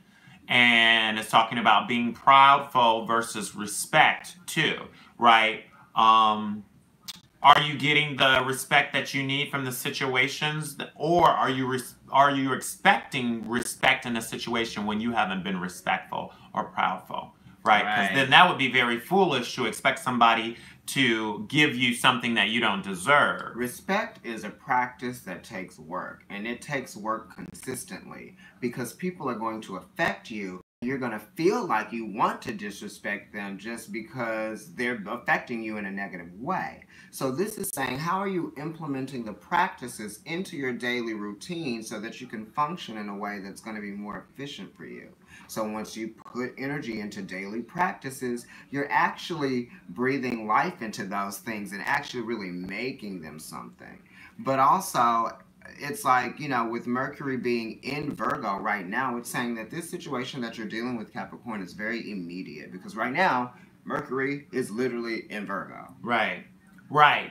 And it's talking about being proudful versus respect too, right? Are you getting the respect that you need from the situations, or are you expecting respect in a situation when you haven't been respectful or proudful, right? Because then that would be very foolish to expect somebody to give you something that you don't deserve. Respect is a practice that takes work, and it takes work consistently, because people are going to affect you. You're going to feel like you want to disrespect them just because they're affecting you in a negative way. So this is saying, how are you implementing the practices into your daily routine so that you can function in a way that's going to be more efficient for you? So once you put energy into daily practices, you're actually breathing life into those things and actually really making them something. But also, it's like, you know, with Mercury being in Virgo right now, it's saying that this situation that you're dealing with, Capricorn, is very immediate, because right now Mercury is literally in Virgo. Right.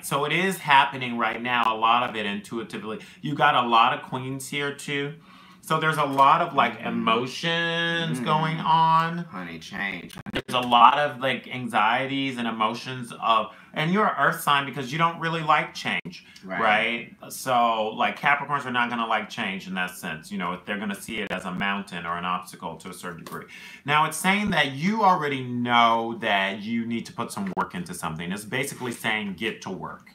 So it is happening right now, a lot of it intuitively. You got a lot of queens here too. So there's a lot of like emotions going on. Honey, change. There's a lot of like anxieties and emotions of, and you're an earth sign because you don't really like change, right? So like Capricorns are not going to like change in that sense. You know, they're going to see it as a mountain or an obstacle to a certain degree. Now it's saying that you already know that you need to put some work into something. It's basically saying get to work.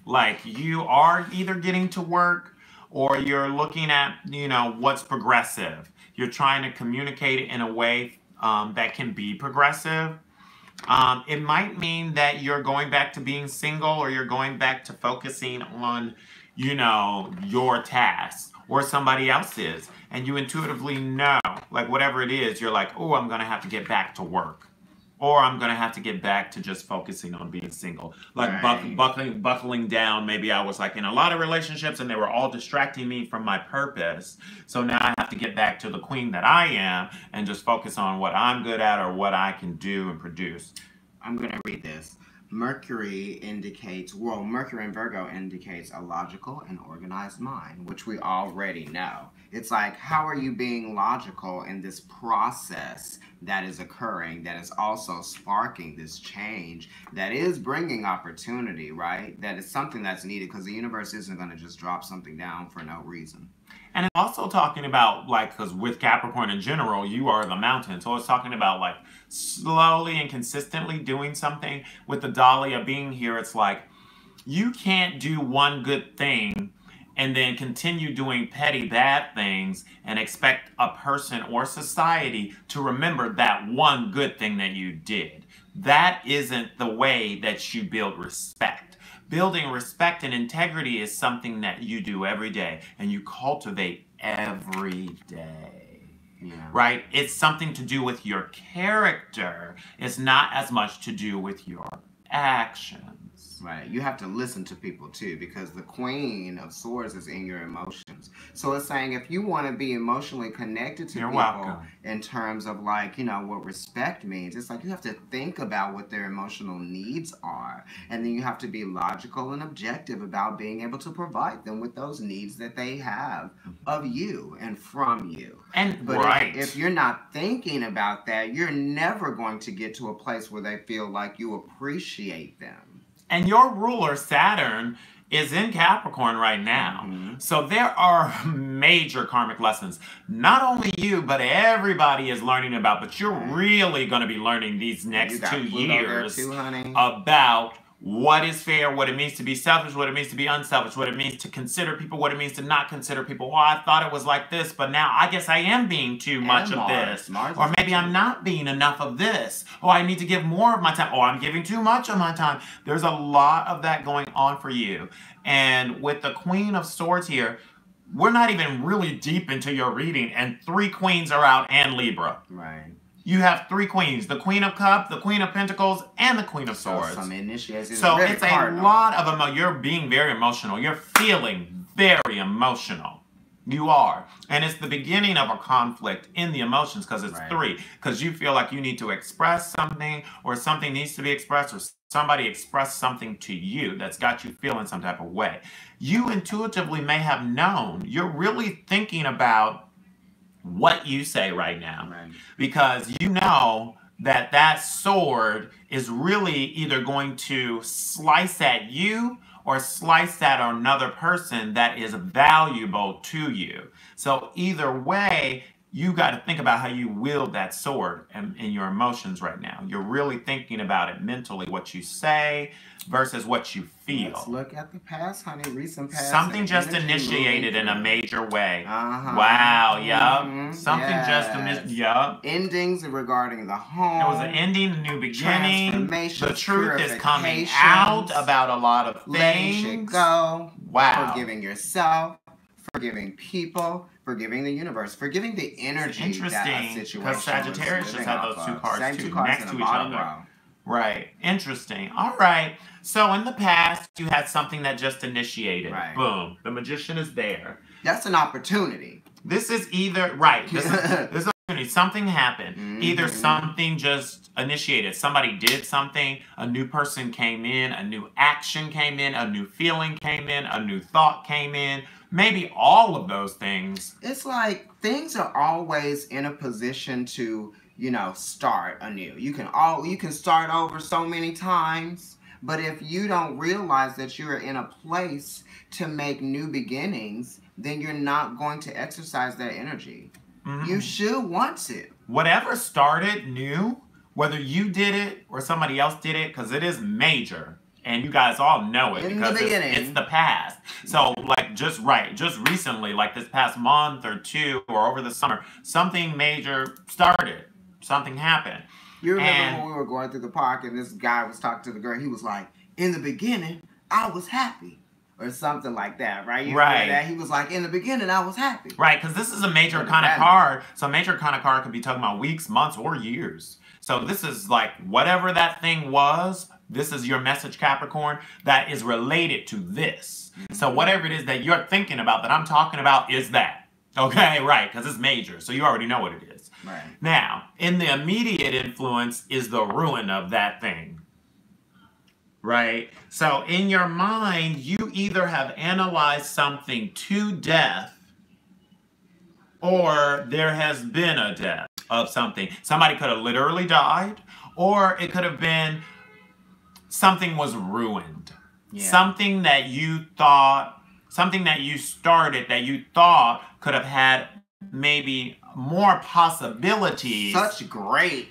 Like you are either getting to work or you're looking at, you know, what's progressive. You're trying to communicate it in a way that can be progressive. It might mean that you're going back to being single, or you're going back to focusing on, you know, your tasks or somebody else's. And you intuitively know, like whatever it is, you're like, oh, I'm going to have to get back to work. Or I'm going to have to get back to just focusing on being single. Like buckling down. Maybe I was like in a lot of relationships and they were all distracting me from my purpose. So now I have to get back to the queen that I am and just focus on what I'm good at or what I can do and produce. I'm going to read this. Mercury indicates, well, Mercury in Virgo indicates a logical and organized mind, which we already know. It's like, how are you being logical in this process that is occurring, that is also sparking this change, that is bringing opportunity, right? That is something that's needed, because the universe isn't going to just drop something down for no reason. And it's also talking about, like, because with Capricorn in general, you are the mountain. So it's talking about, like, slowly and consistently doing something. With the Dahlia being here, it's like, you can't do one good thing and then continue doing petty bad things and expect a person or society to remember that one good thing that you did. That isn't the way that you build respect. Building respect and integrity is something that you do every day and you cultivate every day. Yeah. Right? It's something to do with your character. It's not as much to do with your actions. Right. You have to listen to people too, because the Queen of Swords is in your emotions. So it's saying if you want to be emotionally connected to people in terms of, like, you know, what respect means, it's like you have to think about what their emotional needs are. And then you have to be logical and objective about being able to provide them with those needs that they have of you and from you. But if you're not thinking about that, you're never going to get to a place where they feel like you appreciate them. And your ruler, Saturn, is in Capricorn right now. So there are major karmic lessons. Not only you, but everybody is learning about, but you're really going to be learning these next 2 years about what is fair, what it means to be selfish, what it means to be unselfish, what it means to consider people, what it means to not consider people. Well, I thought it was like this, but now I guess I am being too much of this. Or maybe I'm not being enough of this. Oh, I need to give more of my time. Oh, I'm giving too much of my time. There's a lot of that going on for you. And with the Queen of Swords here, we're not even really deep into your reading, and 3 queens are out and Libra. Right. You have 3 queens, the Queen of Cups, the Queen of Pentacles, and the Queen of Swords. Some initiations. So it's a lot of emotion. You're being very emotional. You're feeling very emotional. You are. And it's the beginning of a conflict in the emotions, because it's 3. Because you feel like you need to express something, or something needs to be expressed, or somebody expressed something to you that's got you feeling some type of way. You intuitively may have known. You're really thinking about what you say right now, because you know that that sword is really either going to slice at you or slice at another person that is valuable to you. So either way, you got to think about how you wield that sword in your emotions right now. You're really thinking about it mentally, what you say versus what you feel. Let's look at the past, honey. Recent past. Something just initiated in a major way. Wow, yup. Something just initiated, Endings regarding the home. It was an ending, a new beginning. The truth is coming out about a lot of things. Letting it go. Wow. Forgiving yourself. Forgiving people, forgiving the universe, forgiving the energy. Interesting, because Sagittarius just had those 2 cards too, next to each other. Right. Interesting. All right. So in the past, you had something that just initiated. Boom. The Magician is there. That's an opportunity. This is either, this is an opportunity. Absolutely. Something happened. Either something just initiated. Somebody did something. A new person came in. A new action came in. A new feeling came in. A new thought came in. Maybe all of those things. It's like things are always in a position to, you know, start anew. You can start over so many times, but if you don't realize that you're in a place to make new beginnings, then you're not going to exercise that energy. You should want it. Whatever started new, whether you did it or somebody else did it, because it is major. And you guys all know it because it's the past. So, like, just recently, like this past month or two or over the summer, something major started. Something happened. You remember when we were going through the park and this guy was talking to the girl, he was like, in the beginning, I was happy. Or something like that, right? You remember that? He was like, in the beginning, I was happy. Right, because this is a major kind of card. So a major kind of card could be talking about weeks, months, or years. So this is like whatever that thing was, this is your message, Capricorn, that is related to this. So whatever it is that you're thinking about, that I'm talking about, is that. Okay, right, because it's major. So you already know what it is. Right. Now, in the immediate influence is the ruin of that thing. Right? So in your mind, you either have analyzed something to death or there has been a death of something. Somebody could have literally died, or it could have been something was ruined. Yeah. Something that you thought, something that you started that you thought could have had maybe more possibilities. Such great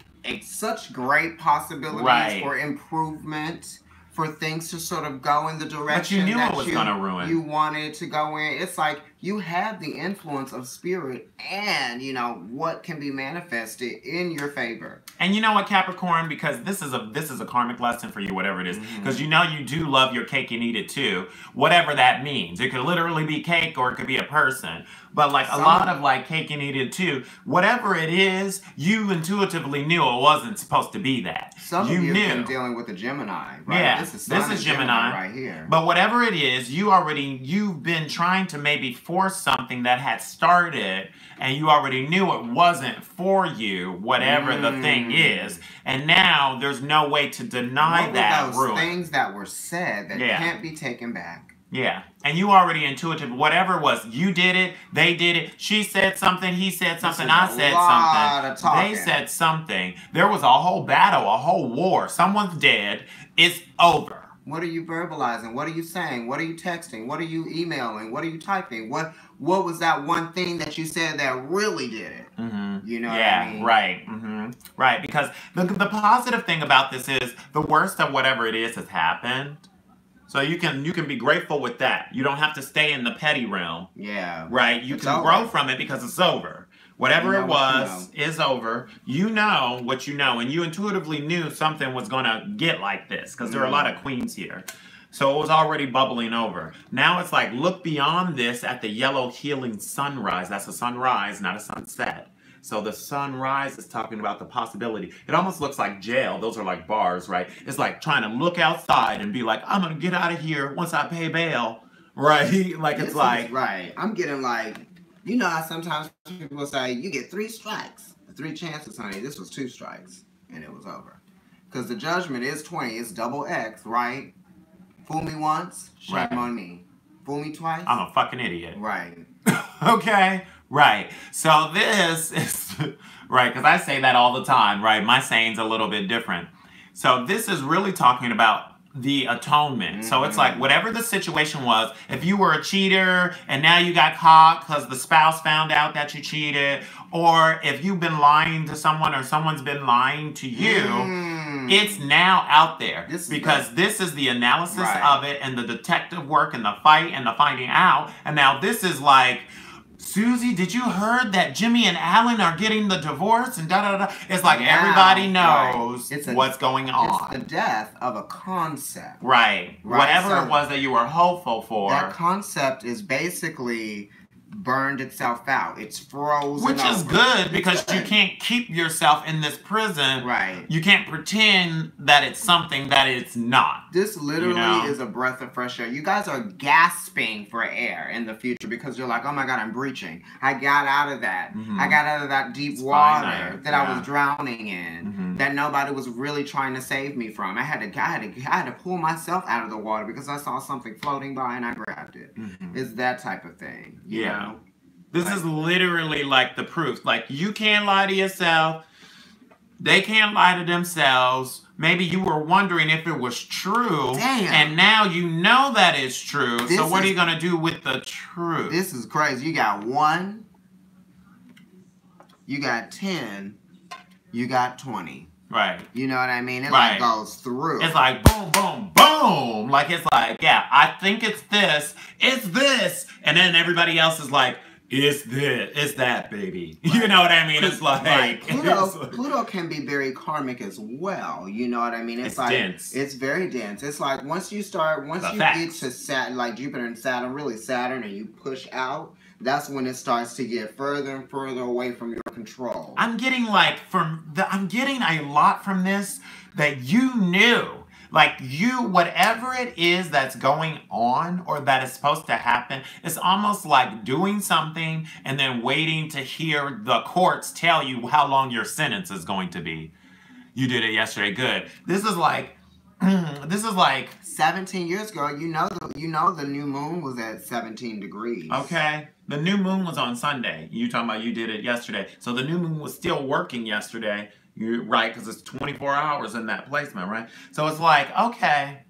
possibilities for improvement. For things to sort of go in the direction but you knew it was going to ruin. You wanted to go in. It's like you have the influence of spirit and, you know, what can be manifested in your favor. And you know what, Capricorn? Because this is a karmic lesson for you, whatever it is. Because you know you do love your cake and eat it too. Whatever that means. It could literally be cake or it could be a person. But like a lot of like cake and eat it too. Whatever it is, you intuitively knew it wasn't supposed to be that. Some of you have been dealing with a Gemini, right? Yeah, this is Gemini right here. But whatever it is, you've been trying to maybe force something that had started and you already knew it wasn't for you, whatever the thing is. And now there's no way to deny that ruin. Those things that were said that can't be taken back. Yeah, and you already intuitive, whatever it was, you did it, they did it, she said something, he said something, I said something, they said something. There was a whole battle, a whole war, someone's dead, it's over. What are you verbalizing? What are you saying? What are you texting? What are you emailing? What are you typing? What was that one thing that you said that really did it? You know what I mean? Right. Right, because the positive thing about this is the worst of whatever it is has happened. So you can be grateful with that. You don't have to stay in the petty realm. Yeah. Right? You can grow from it because it's over. Whatever it was is over. You know what you know. And you intuitively knew something was going to get like this. Because there are a lot of queens here. So it was already bubbling over. Now it's like, look beyond this at the yellow healing sunrise. That's a sunrise, not a sunset. So the sunrise is talking about the possibility. It almost looks like jail. Those are like bars, right? It's like trying to look outside and be like, I'm going to get out of here once I pay bail, right? Like it's like... Right. I'm getting like, you know how sometimes people say, you get 3 strikes, 3 chances, honey. This was 2 strikes, and it was over. Because the judgment is 20. It's double X, right? Fool me once, shame on me. Fool me twice. I'm a fucking idiot. Right. Okay. Right. So this is, right, because I say that all the time, right? My saying's a little bit different. So this is really talking about the atonement. So it's like whatever the situation was, if you were a cheater and now you got caught because the spouse found out that you cheated, or if you've been lying to someone or someone's been lying to you, it's now out there. This is the analysis of it and the detective work and the fight and the finding out. And now this is like, Susie, did you heard that Jimmy and Alan are getting the divorce and da-da-da? It's like everybody knows what's going on. It's the death of a concept. Right. Whatever it was that you were hopeful for. That concept is basically burned itself out. It's frozen. Which is good because you can't keep yourself in this prison. Right. You can't pretend that it's something that it's not. This literally is a breath of fresh air. You guys are gasping for air in the future because you're like, oh my God, I'm breaching. I got out of that. I got out of that deep water that I was drowning in, that nobody was really trying to save me from. I had to pull myself out of the water because I saw something floating by and I grabbed it. It's that type of thing. You know? This is literally like the proof. Like, you can't lie to yourself. They can't lie to themselves. Maybe you were wondering if it was true. Damn. And now you know that it's true. So what are you going to do with the truth? This is crazy. You got 1. You got 10. You got 20. Right. You know what I mean? It like goes through. It's like boom, boom, boom. Like, it's like, yeah, I think it's this. It's this. And then everybody else is like, it's this. It's that, baby. Right. You know what I mean? It's like... Pluto can be very karmic as well. You know what I mean? It's like dense. It's very dense. It's like once you get to Saturn, like Jupiter and Saturn, really Saturn, and you push out, that's when it starts to get further and further away from your control. I'm getting I'm getting a lot from this that you knew. Like, whatever it is that's going on or that is supposed to happen, it's almost like doing something and then waiting to hear the courts tell you how long your sentence is going to be. You did it yesterday. Good. This is like 17 years ago, you know the new moon was at 17 degrees. Okay. The new moon was on Sunday. You talking about you did it yesterday. So the new moon was still working yesterday. You're right, because it's 24 hours in that placement, right? So it's like, okay,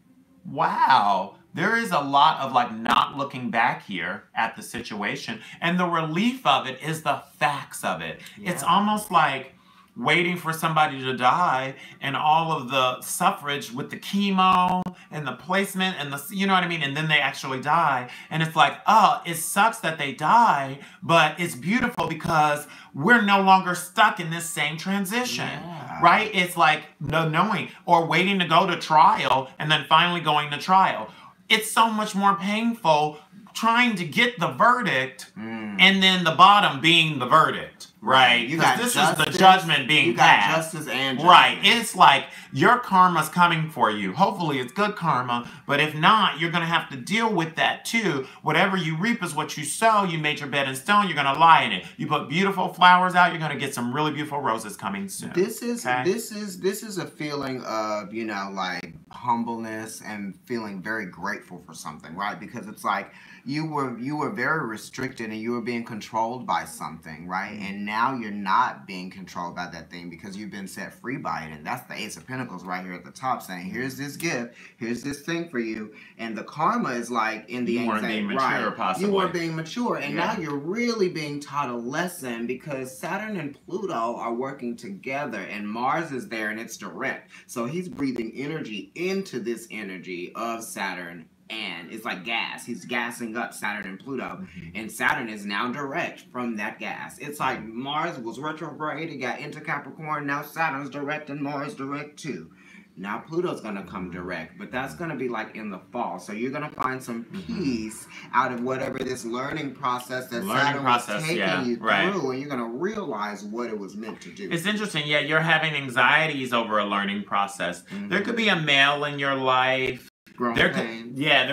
wow. There is a lot of like not looking back here at the situation. And the relief of it is the facts of it. Yeah. It's almost like waiting for somebody to die and all of the suffrage with the chemo and the placement and the, you know what I mean? And then they actually die. And it's like, oh, it sucks that they die, but it's beautiful because we're no longer stuck in this same transition, right? It's like no knowing or waiting to go to trial and then finally going to trial. It's so much more painful trying to get the verdict and then the bottom being the verdict, right? This is the judgment being passed. Justice and judgment. Right. It's like your karma's coming for you. Hopefully it's good karma, but if not, you're going to have to deal with that too. Whatever you reap is what you sow. You made your bed in stone, you're going to lie in it. You put beautiful flowers out, you're going to get some really beautiful roses coming soon. This is a feeling of, you know, like humbleness and feeling very grateful for something, right? Because it's like you were very restricted and you were being controlled by something, right? And now you're not being controlled by that thing because you've been set free by it. And that's the Ace of Pentacles right here at the top saying, here's this gift, here's this thing for you. And the karma is like in the anxiety. You weren't being mature, possibly. You weren't being mature. And now you're really being taught a lesson because Saturn and Pluto are working together and Mars is there and it's direct. So he's breathing energy into this energy of Saturn. And it's like gas. He's gassing up Saturn and Pluto. And Saturn is now direct from that gas. It's like Mars was retrograde. It got into Capricorn. Now Saturn's direct and Mars direct too. Now Pluto's going to come direct. But that's going to be like in the fall. So you're going to find some peace out of whatever this learning process that Saturn was taking you through. And you're going to realize what it was meant to do. It's interesting. Yeah, you're having anxieties over a learning process. There could be a male in your life. There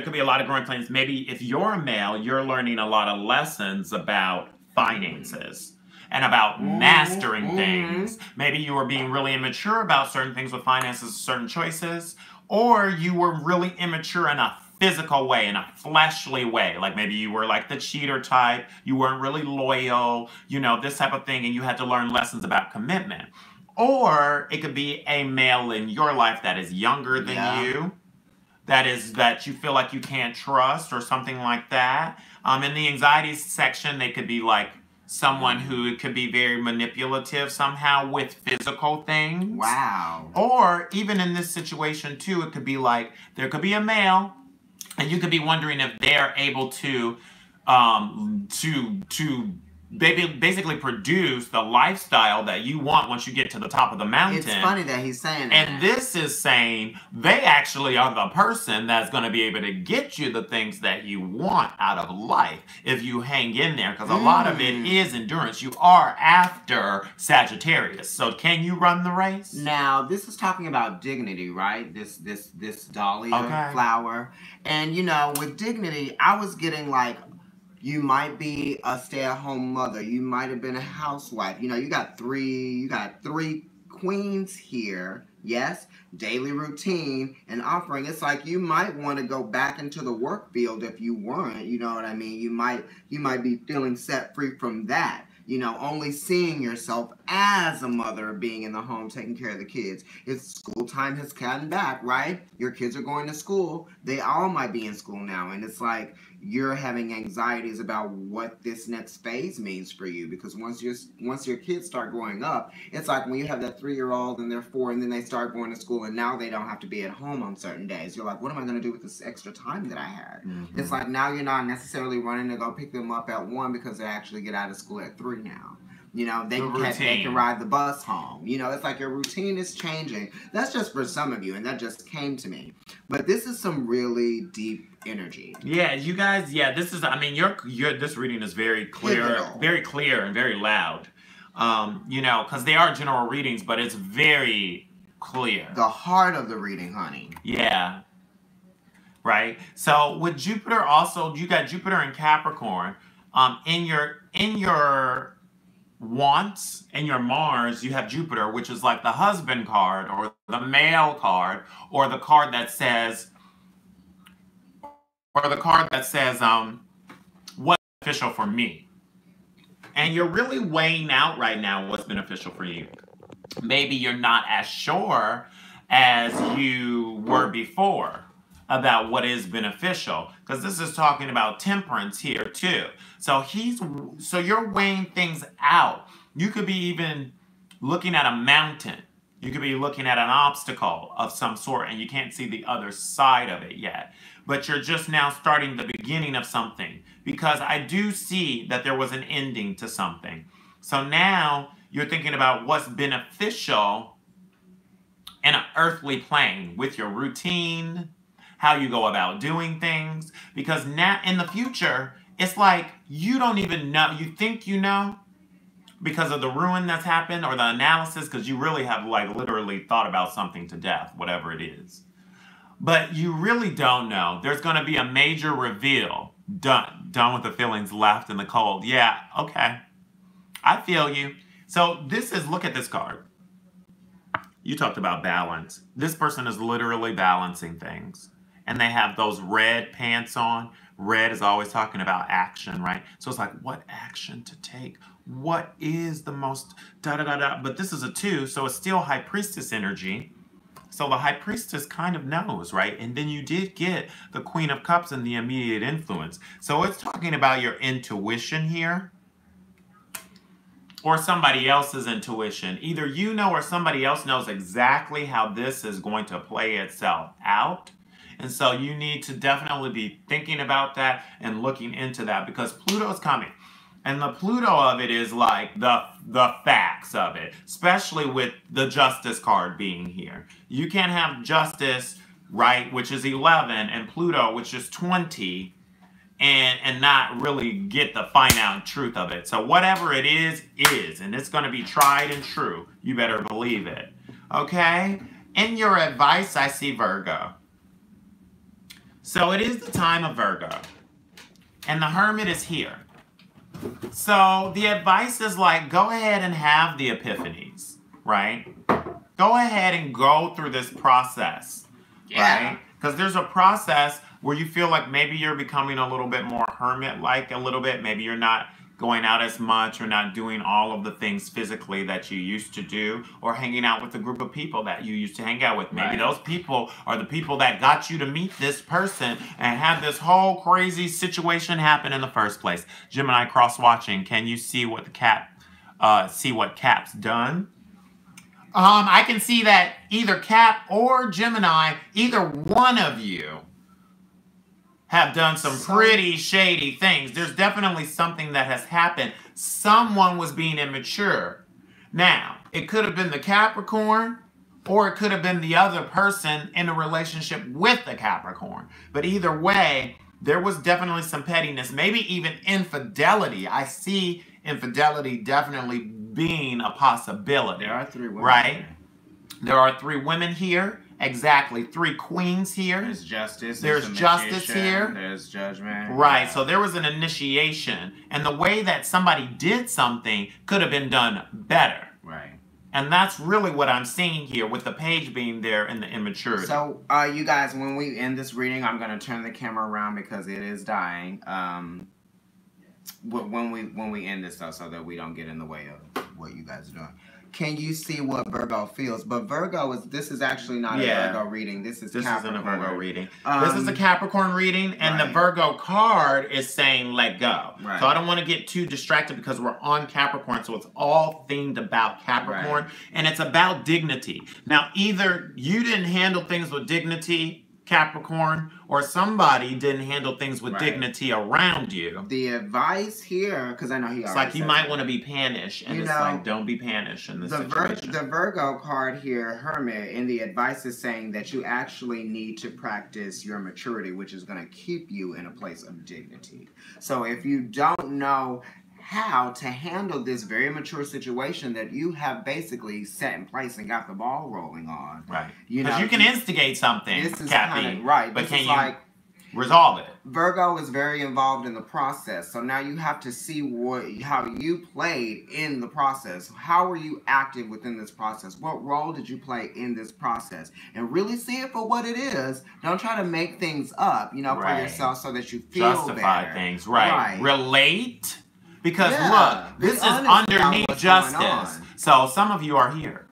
could be a lot of growing pains. Maybe if you're a male, you're learning a lot of lessons about finances and about mastering things. Maybe you were being really immature about certain things with finances, certain choices, or you were really immature in a physical way, in a fleshly way. Like maybe you were like the cheater type, you weren't really loyal, you know, this type of thing, and you had to learn lessons about commitment. Or it could be a male in your life that is younger than you, that you feel like you can't trust or something like that. In the anxiety section, they could be like someone who could be very manipulative somehow with physical things. Wow. Or even in this situation too, it could be like there could be a male and you could be wondering if they're able to basically produce the lifestyle that you want once you get to the top of the mountain. It's funny that he's saying that. And this is saying they actually are the person that's going to be able to get you the things that you want out of life if you hang in there, because a lot of it is endurance. You are after Sagittarius. So can you run the race? Now, this is talking about dignity, right? This dahlia flower. And, you know, with dignity, I was getting like, you might be a stay-at-home mother. You might have been a housewife. You know, you got three queens here. Yes, daily routine and offering. It's like you might want to go back into the work field if you weren't. You know what I mean? You might be feeling set free from that. You know, only seeing yourself as a mother, being in the home, taking care of the kids. It's school time has gotten back, right? Your kids are going to school. They all might be in school now. And it's like you're having anxieties about what this next phase means for you. Because once your kids start growing up, it's like when you have that 3-year-old and they're 4 and then they start going to school and now they don't have to be at home on certain days. You're like, what am I going to do with this extra time that I had? It's like now you're not necessarily running to go pick them up at 1 because they actually get out of school at 3 now. You know, they can ride the bus home. You know, it's like your routine is changing. That's just for some of you, and that just came to me. But this is some really deep energy. Yeah, you guys, this is, I mean, this reading is very clear and very loud. You know, because they are general readings, but it's very clear. The heart of the reading, honey. Yeah. Right? So with Jupiter also, you got Jupiter and Capricorn. In your wants and your Mars, you have Jupiter, which is like the husband card or the male card or the card that says what's beneficial for me. And you're really weighing out right now what's beneficial for you. Maybe you're not as sure as you were before about what is beneficial, because this is talking about temperance here too. So you're weighing things out. You could be even looking at a mountain. You could be looking at an obstacle of some sort and you can't see the other side of it yet. But you're just now starting the beginning of something, because I do see that there was an ending to something. So now you're thinking about what's beneficial in an earthly plane with your routine, how you go about doing things, because now in the future, it's like you don't even know. You think you know because of the ruin that's happened or the analysis, because you really have like literally thought about something to death, whatever it is. But you really don't know. There's going to be a major reveal. Done with the feelings left in the cold. Yeah, okay. I feel you. So this is, look at this card. You talked about balance. This person is literally balancing things. And they have those red pants on. Red is always talking about action, right? So it's like, what action to take? What is the most da-da-da-da? But this is a 2, so it's still High Priestess energy. So the High Priestess kind of knows, right? And then you did get the Queen of Cups and the immediate influence. So it's talking about your intuition here. Or somebody else's intuition. Either you know or somebody else knows exactly how this is going to play itself out. And so you need to definitely be thinking about that and looking into that, because Pluto's coming. And the Pluto of it is like the facts of it, especially with the Justice card being here. You can't have Justice, right, which is 11, and Pluto, which is 20, and not really get the finite truth of it. So whatever it is, and it's going to be tried and true. You better believe it. Okay? In your advice, I see Virgo. So it is the time of Virgo. And the Hermit is here. So the advice is like, go ahead and have the epiphanies, right? Go ahead and go through this process, right? Because there's a process where you feel like maybe you're becoming a little bit more hermit-like a little bit. Maybe you're not going out as much or not doing all of the things physically that you used to do, or hanging out with a group of people that you used to hang out with. Maybe those people are the people that got you to meet this person and have this whole crazy situation happen in the first place. Gemini cross-watching, can you see what Cap's done? I can see that either Cap or Gemini, either one of you have done some pretty shady things. There's definitely something that has happened. Someone was being immature. Now, it could have been the Capricorn, or it could have been the other person in a relationship with the Capricorn. But either way, there was definitely some pettiness, maybe even infidelity. I see infidelity definitely being a possibility. There are 3 women. Right? Here. There are 3 women here. Exactly. 3 queens here. There's justice. There's justice here. There's judgment. Right. So there was an initiation. And the way that somebody did something could have been done better. Right. And that's really what I'm seeing here with the page being there and the immaturity. So, you guys, when we end this reading, I'm going to turn the camera around because it is dying. When we end this, though, so that we don't get in the way of what you guys are doing. Can you see what Virgo feels? But Virgo this is actually not a Virgo reading. This isn't a Virgo reading. This is a Capricorn reading, and the Virgo card is saying let go. Right. So I don't want to get too distracted because we're on Capricorn, so it's all themed about Capricorn, and it's about dignity. Now, either you didn't handle things with dignity, Capricorn, or somebody didn't handle things with dignity around you. The advice here, because I know he already it's like you might that. want to be panish, and it's like, don't be panish in this situation. The Virgo card here, Hermit, and the advice is saying that you actually need to practice your maturity, which is going to keep you in a place of dignity. So if you don't know how to handle this very mature situation that you have basically set in place and got the ball rolling on. Right. Because you can instigate something, this is Kathy, kind of, right. But this can is you like, resolve it? Virgo is very involved in the process. So now you have to see how you played in the process. How were you active within this process? What role did you play in this process? And really see it for what it is. Don't try to make things up, for yourself so that you feel Justify better. things, right. Relate. Because look, this is honest underneath justice. So some of you are here.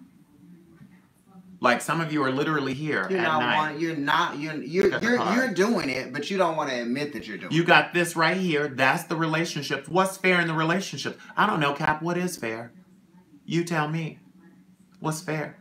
Like some of you are literally here at night. You're doing it, but you don't want to admit that you're doing it. You got this right here. That's the relationship. What's fair in the relationship? I don't know, Cap. What is fair? You tell me. What's fair?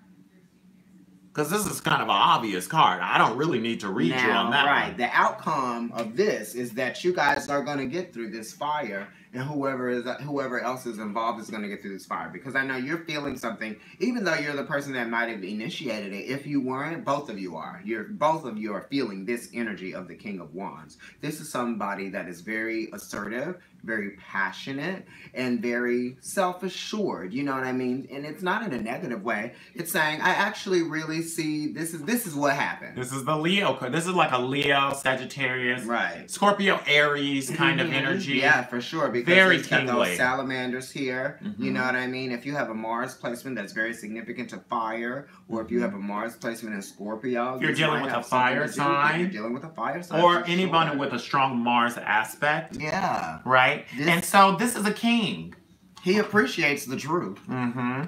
Because this is kind of an obvious card. I don't really need to read you on that one. The outcome of this is that you guys are going to get through this fire, and whoever else is involved is going to get through this fire. Because I know you're feeling something, even though you're the person that might have initiated it. If you weren't, both of you are. Both of you are feeling this energy of the King of Wands. This is somebody that is very assertive, very passionate, and very self-assured. You know what I mean? And it's not in a negative way. It's saying, I actually really see this is what happened. This is the Leo card. This is like a Leo, Sagittarius, Scorpio, Aries kind of energy. Yeah, for sure. Because very got kingly. those salamanders here. You know what I mean? If you have a Mars placement that's very significant to fire, or if you have a Mars placement in Scorpio, you're dealing with a fire sign. You're dealing with a fire sign. Or anybody with a strong Mars aspect. Yeah. Right? And so this is a king. He appreciates the truth.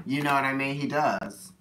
You know what I mean? He does.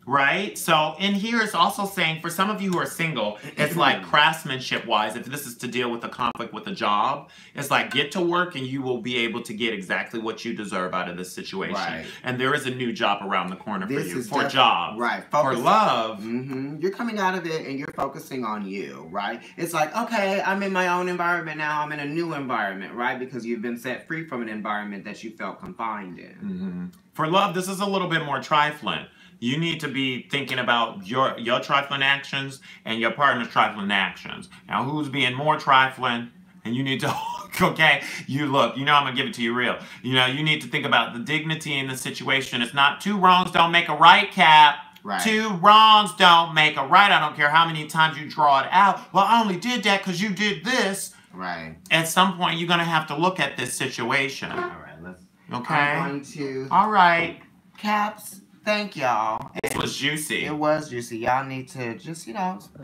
Right? So in here it's also saying, for some of you who are single, it's like craftsmanship-wise, if this is to deal with a conflict with a job, it's like get to work and you will be able to get exactly what you deserve out of this situation. Right. And there is a new job around the corner for you. For a job. Right. For love. You're coming out of it and you're focusing on you, right? It's like, okay, I'm in my own environment now. I'm in a new environment, right? Because you've been set free from an environment that you felt confined in. For love, this is a little bit more trifling. You need to be thinking about your trifling actions and your partner's trifling actions. Now, who's being more trifling? And you need to, okay, I'm going to give it to you real. You need to think about the dignity in the situation. It's not 2 wrongs don't make a right, Cap. Right. 2 wrongs don't make a right. I don't care how many times you draw it out. Well, I only did that because you did this. Right. At some point, you're going to have to look at this situation. All right, let's. Okay. I'm going to. All right. Caps. Thank y'all. It was juicy. It was juicy. Y'all need to just,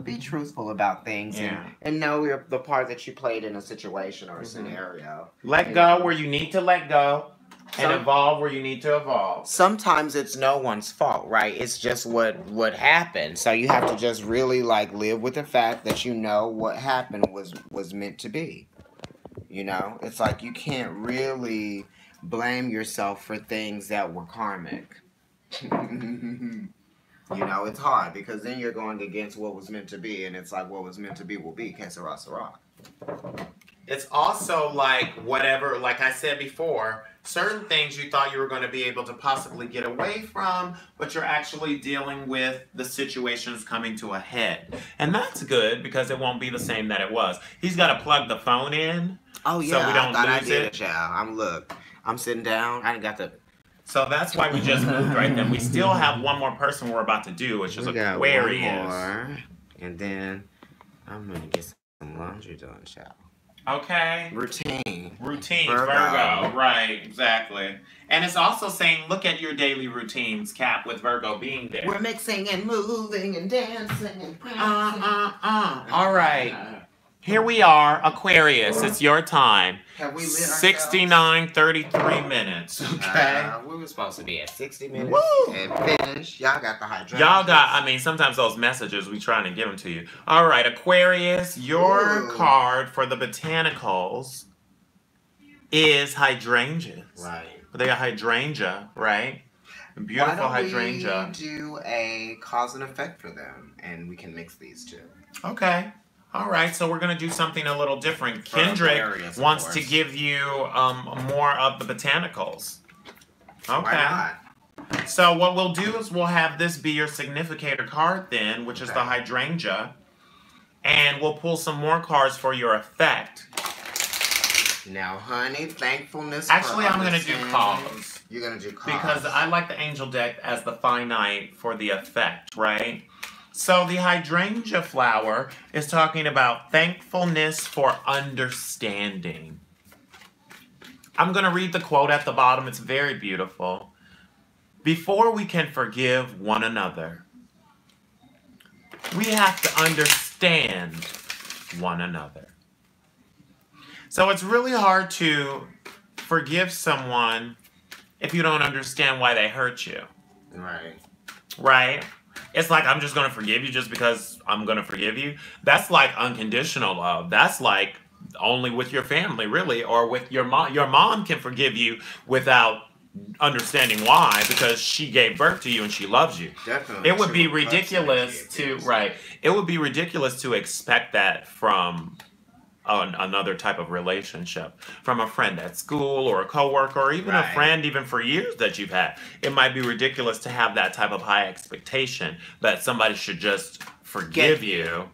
be truthful about things and know the part that you played in a situation or a scenario. Let go where you need to let go and evolve where you need to evolve. Sometimes it's no one's fault, right? It's just what happened. So you have to just really live with the fact that what happened was meant to be. It's like you can't really blame yourself for things that were karmic. It's hard because then you're going against what was meant to be, and it's like what was meant to be will be. Que sera, sera. It's also like whatever, like I said before, certain things you thought you were going to be able to possibly get away from, but you're actually dealing with the situations coming to a head. And that's good because it won't be the same that it was. He's got to plug the phone in. Oh, yeah. So we don't I lose did it. Y'all. I'm sitting down. I ain't got the... So that's why we just moved right then. We still have one more person we're about to do, which is Aquarius. One more, and then I'm going to get some laundry done, child. Okay. Routine. Virgo. Right, exactly. And it's also saying, look at your daily routines, Cap, with Virgo being there. We're mixing and moving and dancing and prancing. All right. Here we are, Aquarius. It's your time. Have we lit 69:33 minutes. Okay. We were supposed to be at 60 minutes. Woo! And finish. Y'all got the hydration. Y'all got, I mean, sometimes those messages, we trying to give them to you. All right, Aquarius, your card for the botanicals is hydrangeas. Right. They got hydrangea, right? Beautiful hydrangea. We do a cause and effect for them, and we can mix these two. Okay. All right, so we're going to do something a little different. Kendrick wants to give you more of the botanicals. Okay. Why not? So what we'll do is we'll have this be your significator card then, which is the hydrangea. And we'll pull some more cards for your effect. Now, honey, thankfulness. Actually, I'm going to do cause. You're going to do cause. Because I like the angel deck as the finite for the effect, right? So the hydrangea flower is talking about thankfulness for understanding. I'm going to read the quote at the bottom. It's very beautiful. Before we can forgive one another, we have to understand one another. So it's really hard to forgive someone if you don't understand why they hurt you. Right. Right? It's like, I'm just going to forgive you just because I'm going to forgive you. That's like unconditional love. That's like only with your family, really, or with your mom. Your mom can forgive you without understanding why, because she gave birth to you and she loves you. Definitely. It would be ridiculous to, right, it would be ridiculous to expect that from another type of relationship, from a friend at school or a coworker or even a friend even for years that you've had. It might be ridiculous to have that type of high expectation that somebody should just forgive you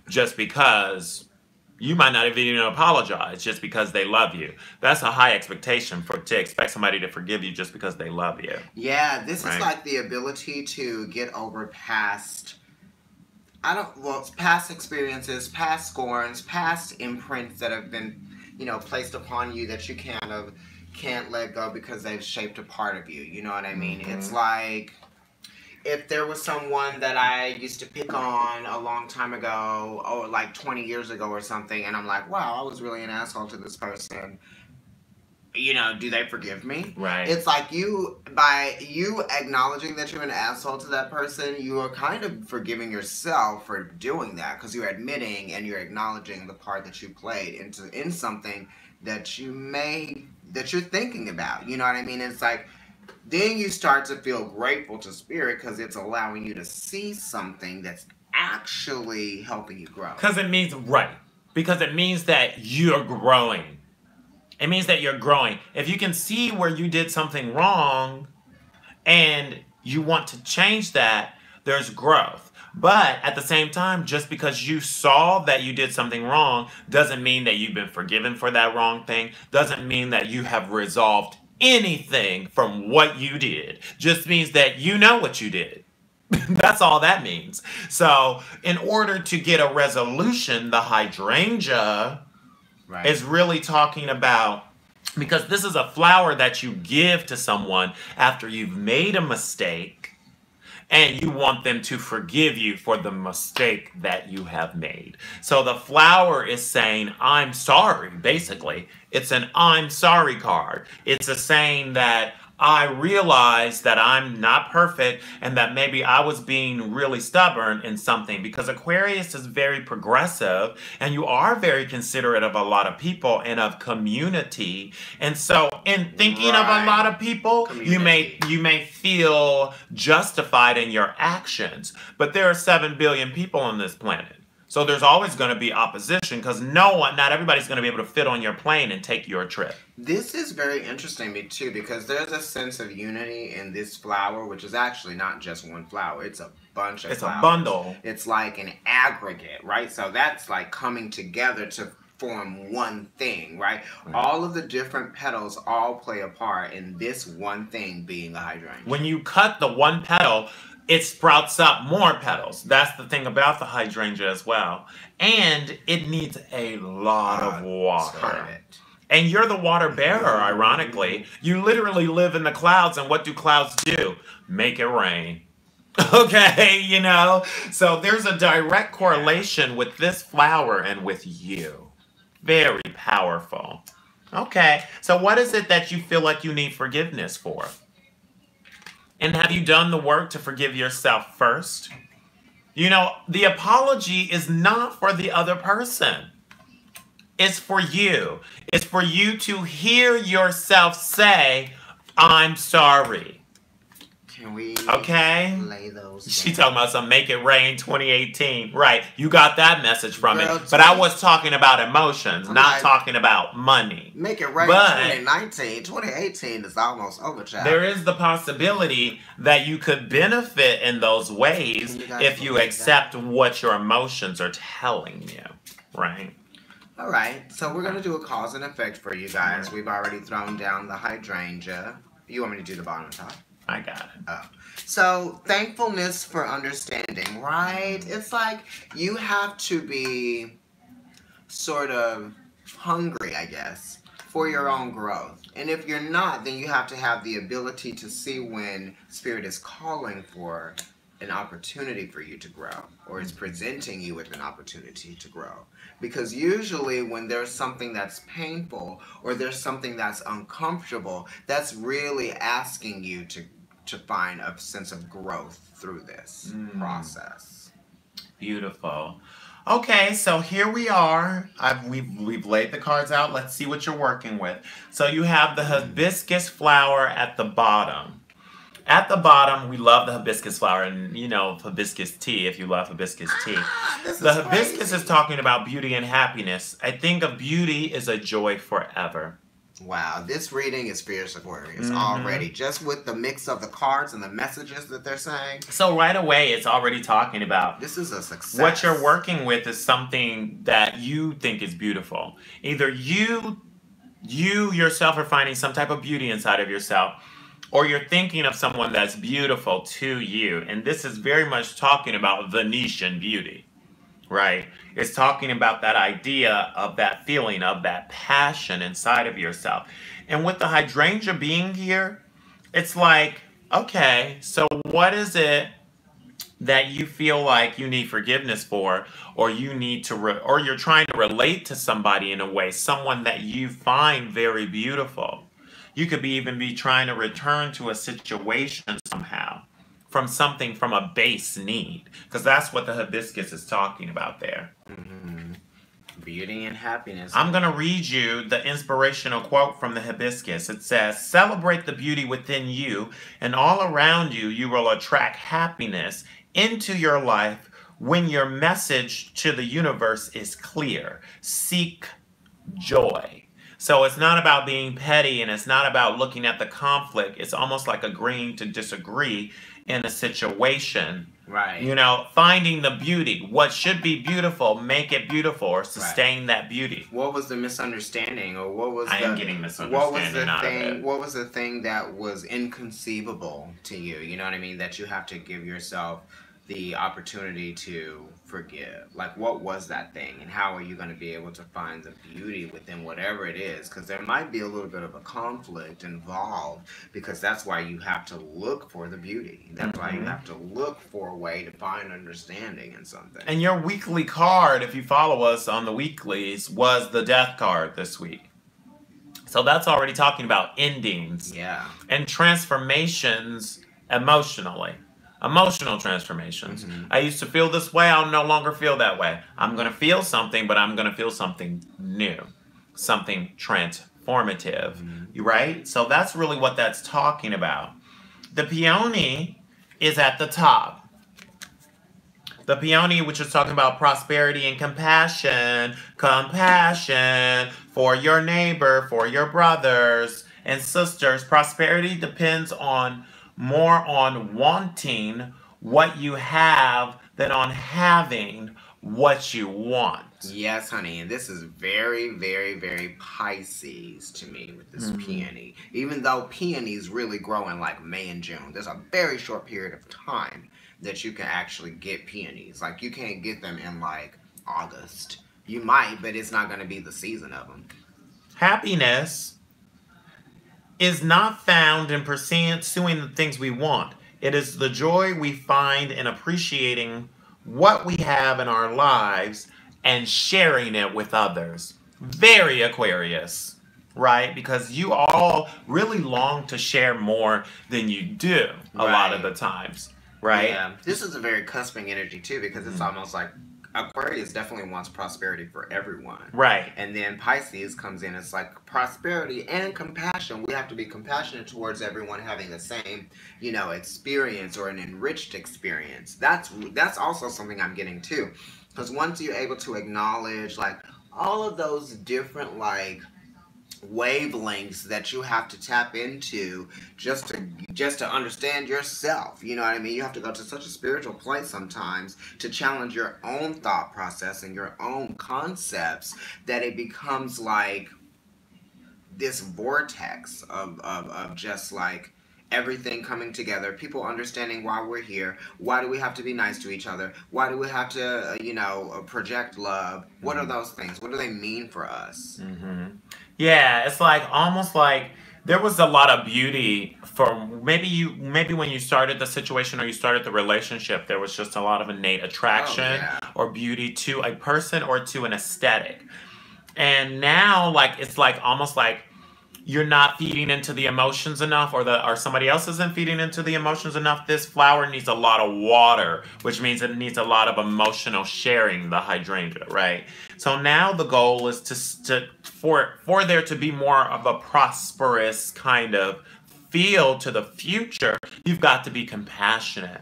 just because you might not even apologize just because they love you. That's a high expectation to expect somebody to forgive you just because they love you. Yeah, this is like the ability to get over past past experiences, past scorns, past imprints that have been, placed upon you that you can't let go because they've shaped a part of you. You know what I mean? Mm-hmm. It's like if there was someone that I used to pick on a long time ago, or like 20 years ago or something, and I'm like, wow, I was really an asshole to this person. Do they forgive me? Right. It's like by you acknowledging that you're an asshole to that person, you are kind of forgiving yourself for doing that because you're admitting and you're acknowledging the part that you played in something that you're thinking about. You know what I mean? It's like then you start to feel grateful to spirit because it's allowing you to see something that's actually helping you grow. Because it means that you're growing. It means that you're growing. If you can see where you did something wrong and you want to change that, there's growth. But at the same time, just because you saw that you did something wrong doesn't mean that you've been forgiven for that wrong thing. Doesn't mean that you have resolved anything from what you did. Just means that you know what you did. That's all that means. So in order to get a resolution, the hydrangea is really talking about, because this is a flower that you give to someone after you've made a mistake and you want them to forgive you for the mistake that you have made. So the flower is saying, I'm sorry, basically. It's an I'm sorry card. It's a saying that I realize that I'm not perfect and that maybe I was being really stubborn in something, because Aquarius is very progressive and you are very considerate of a lot of people and of community. And so in thinking of a lot of people, you may feel justified in your actions, but there are 7 billion people on this planet. So there's always going to be opposition because not everybody's going to be able to fit on your plane and take your trip. This is very interesting to me too, because there's a sense of unity in this flower, which is actually not just one flower. It's a bunch of flowers. It's a bundle. It's like an aggregate, right? So that's like coming together to form one thing, right? All of the different petals all play a part in this one thing being a hydrangea. When you cut the one petal, it sprouts up more petals. That's the thing about the hydrangea as well. And it needs a lot of water. And you're the water bearer, ironically. You literally live in the clouds, and what do clouds do? Make it rain. Okay, you know? So there's a direct correlation with this flower and with you. Very powerful. Okay, so what is it that you feel like you need forgiveness for? And have you done the work to forgive yourself first? You know, the apology is not for the other person. It's for you. It's for you to hear yourself say, I'm sorry. Can we lay those down? She talking about some Make It Rain 2018. Right. You got that message from it. But I was talking about emotions, not talking about money. Make It Rain 2019. 2018 is almost over, child. There is the possibility that you could benefit in those ways if you accept what your emotions are telling you. Right. All right. So we're going to do a cause and effect for you guys. We've already thrown down the hydrangea. You want me to do the bottom and top? I got it. Oh. So, thankfulness for understanding, right? It's like you have to be sort of hungry, I guess, for your own growth. And if you're not, then you have to have the ability to see when Spirit is calling for an opportunity for you to grow, or is presenting you with an opportunity to grow. Because usually when there's something that's painful or there's something that's uncomfortable, that's really asking you to find a sense of growth through this process. Beautiful. Okay, so here we are. We've laid the cards out. Let's see what you're working with. So you have the hibiscus flower at the bottom. At the bottom, we love the hibiscus flower, and you know, hibiscus tea, if you love hibiscus tea. The hibiscus is talking about beauty and happiness. I think of beauty is a joy forever. Wow, this reading is fierce, Aquarius, already. Just with the mix of the cards and the messages that they're saying. So right away, it's already talking about... This is a success. What you're working with is something that you think is beautiful. Either you yourself are finding some type of beauty inside of yourself, or you're thinking of someone that's beautiful to you. And this is very much talking about Venetian beauty, right? It's talking about that idea of that feeling, of that passion inside of yourself. And with the hydrangea being here, it's like, okay, so what is it that you feel like you need forgiveness for, or you need to, or you're trying to relate to somebody in a way, someone that you find very beautiful. You could even be trying to return to a situation somehow from something, from a base need. Because that's what the hibiscus is talking about there. Beauty and happiness. I'm going to read you the inspirational quote from the hibiscus. It says, celebrate the beauty within you, and all around you, you will attract happiness into your life when your message to the universe is clear. Seek joy. So it's not about being petty, and it's not about looking at the conflict. It's almost like agreeing to disagree in a situation. Right. You know, finding the beauty. What should be beautiful, make it beautiful, or sustain that beauty. What was the misunderstanding, or what was I am getting misunderstanding out of it. What was the thing that was inconceivable to you? You know what I mean? That you have to give yourself the opportunity to forgive. Like, what was that thing, and how are you going to be able to find the beauty within whatever it is? Because there might be a little bit of a conflict involved, because that's why you have to look for the beauty. That's why you have to look for a way to find understanding in something. And your weekly card, if you follow us on the weeklies, was the death card this week. So that's already talking about endings and transformations emotionally. Emotional transformations. I used to feel this way. I'll no longer feel that way. I'm going to feel something, but I'm going to feel something new. Something transformative. Right? So that's really what that's talking about. The peony is at the top. The peony, which is talking about prosperity and compassion. Compassion for your neighbor, for your brothers and sisters. Prosperity depends on more on wanting what you have than on having what you want. Yes, honey, and this is very, very, very Pisces to me with this peony. Even though peonies really grow in like May and June, there's a very short period of time that you can actually get peonies. Like you can't get them in like August. You might, but it's not going to be the season of them. Happiness is not found in pursuing the things we want. It is the joy we find in appreciating what we have in our lives and sharing it with others. Very Aquarius, right? Because you all really long to share more than you do a lot of the times, right? Yeah, this is a very cusping energy too, because it's almost like Aquarius definitely wants prosperity for everyone. Right. And then Pisces comes in, it's like prosperity and compassion. We have to be compassionate towards everyone having the same, you know, experience or an enriched experience. That's also something I'm getting too. Because once you're able to acknowledge like all of those different like wavelengths that you have to tap into just to understand yourself, you know what I mean? You have to go to such a spiritual place sometimes to challenge your own thought process and your own concepts that it becomes like this vortex of just like everything coming together, people understanding why we're here, why do we have to be nice to each other, why do we have to project love, what are those things, what do they mean for us? Yeah, it's like almost like there was a lot of beauty for maybe when you started the situation or you started the relationship, there was just a lot of innate attraction or beauty to a person or to an aesthetic. And now like it's like almost like you're not feeding into the emotions enough, or somebody else isn't feeding into the emotions enough. This flower needs a lot of water, which means it needs a lot of emotional sharing, the hydrangea, right? So now the goal is for there to be more of a prosperous kind of feel to the future. You've got to be compassionate,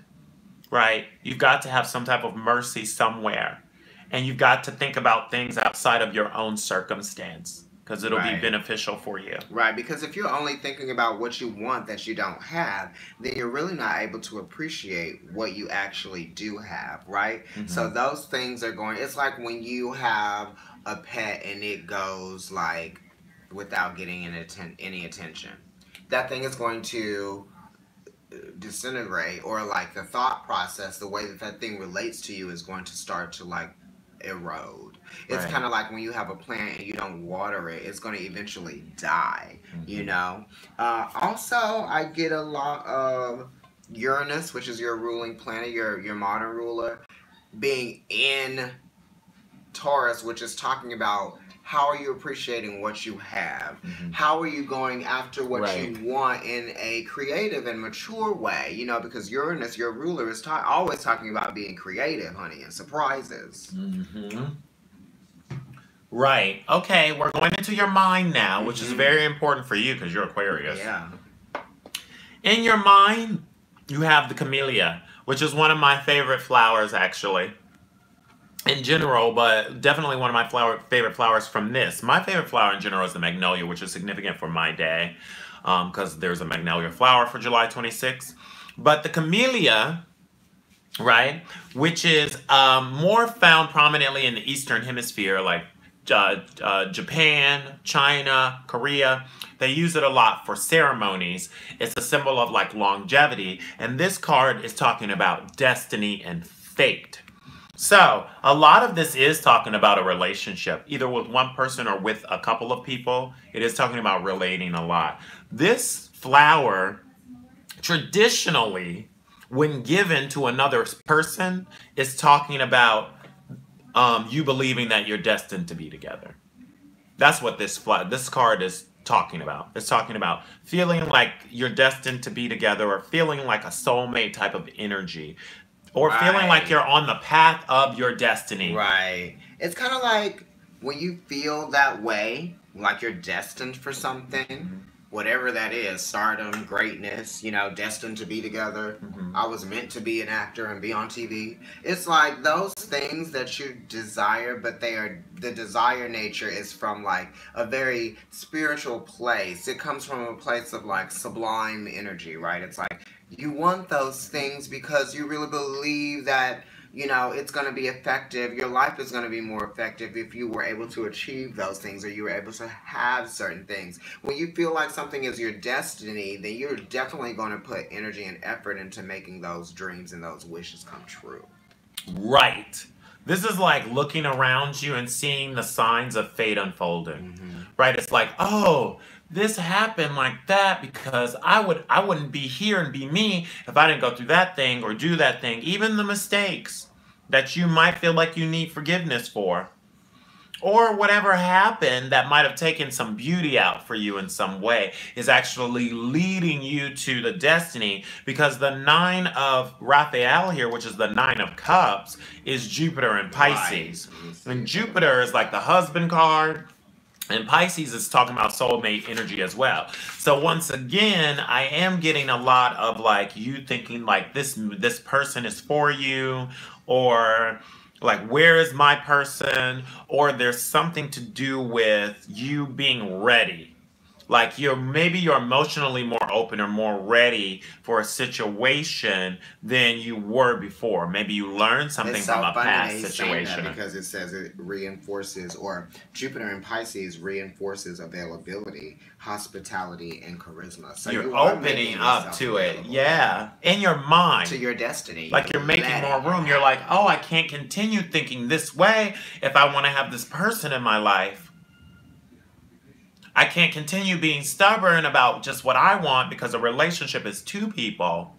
right? You've got to have some type of mercy somewhere, and you've got to think about things outside of your own circumstance. Because it'll be beneficial for you. Right, because if you're only thinking about what you want that you don't have, then you're really not able to appreciate what you actually do have, right? So those things are going, it's like when you have a pet and it goes like without getting any attention. That thing is going to disintegrate, or like the thought process, the way that thing relates to you is going to start to like erode. It's kind of like when you have a plant and you don't water it, it's going to eventually die, you know? Also, I get a lot of Uranus, which is your ruling planet, your modern ruler, being in Taurus, which is talking about how are you appreciating what you have? How are you going after what you want in a creative and mature way? You know, because Uranus, your ruler, is always talking about being creative, honey, and surprises. Right. Okay, we're going into your mind now, which is very important for you because you're Aquarius. Yeah. In your mind, you have the camellia, which is one of my favorite flowers, actually. In general, but definitely one of my favorite flowers from this. My favorite flower in general is the magnolia, which is significant for my day because there's a magnolia flower for July 26th. But the camellia, right, which is more found prominently in the Eastern Hemisphere, like Japan, China, Korea. They use it a lot for ceremonies. It's a symbol of like longevity. And this card is talking about destiny and fate. So a lot of this is talking about a relationship, either with one person or with a couple of people. It is talking about relating a lot. This flower, traditionally, when given to another person, is talking about you believing that you're destined to be together. That's what this card is talking about. It's talking about feeling like you're destined to be together, or feeling like a soulmate type of energy, or feeling like you're on the path of your destiny. Right. It's kind of like when you feel that way, like you're destined for something, whatever that is, stardom, greatness, you know, destined to be together. I was meant to be an actor and be on TV. It's like those things that you desire, but the desire nature is from like a very spiritual place. It comes from a place of like sublime energy, right? It's like you want those things because you really believe that, you know, it's going to be effective. Your life is going to be more effective if you were able to achieve those things, or you were able to have certain things. When you feel like something is your destiny, then you're definitely going to put energy and effort into making those dreams and those wishes come true. Right. This is like looking around you and seeing the signs of fate unfolding. Right? It's like, oh, this happened like that because I wouldn't be here and be me if I didn't go through that thing or do that thing. Even the mistakes that you might feel like you need forgiveness for, or whatever happened that might have taken some beauty out for you in some way, is actually leading you to the destiny, because the 9 of Raphael here, which is the 9 of Cups, is Jupiter and Pisces. Right. And Jupiter is like the husband card, and Pisces is talking about soulmate energy as well. So once again, I am getting a lot of like you thinking like this person is for you, or like, where is my person? Or there's something to do with you being ready. Like maybe you're emotionally more open or more ready for a situation than you were before. Maybe you learned something from a past situation. Because it says it reinforces, or Jupiter in Pisces reinforces availability, hospitality, and charisma. So you're opening up to it, yeah, in your mind, to your destiny. Like you're making more room. You're like, oh, I can't continue thinking this way if I want to have this person in my life. I can't continue being stubborn about just what I want, because a relationship is two people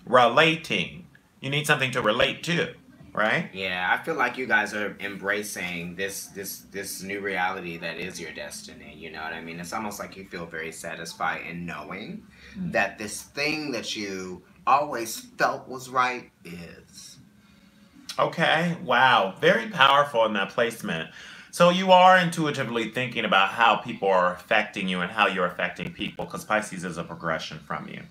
relating. You need something to relate to, right? Yeah, I feel like you guys are embracing this new reality that is your destiny. You know what I mean? It's almost like you feel very satisfied in knowing that this thing that you always felt was right is. Okay, wow. Very powerful in that placement. So you are intuitively thinking about how people are affecting you and how you're affecting people, because Pisces is a progression from you.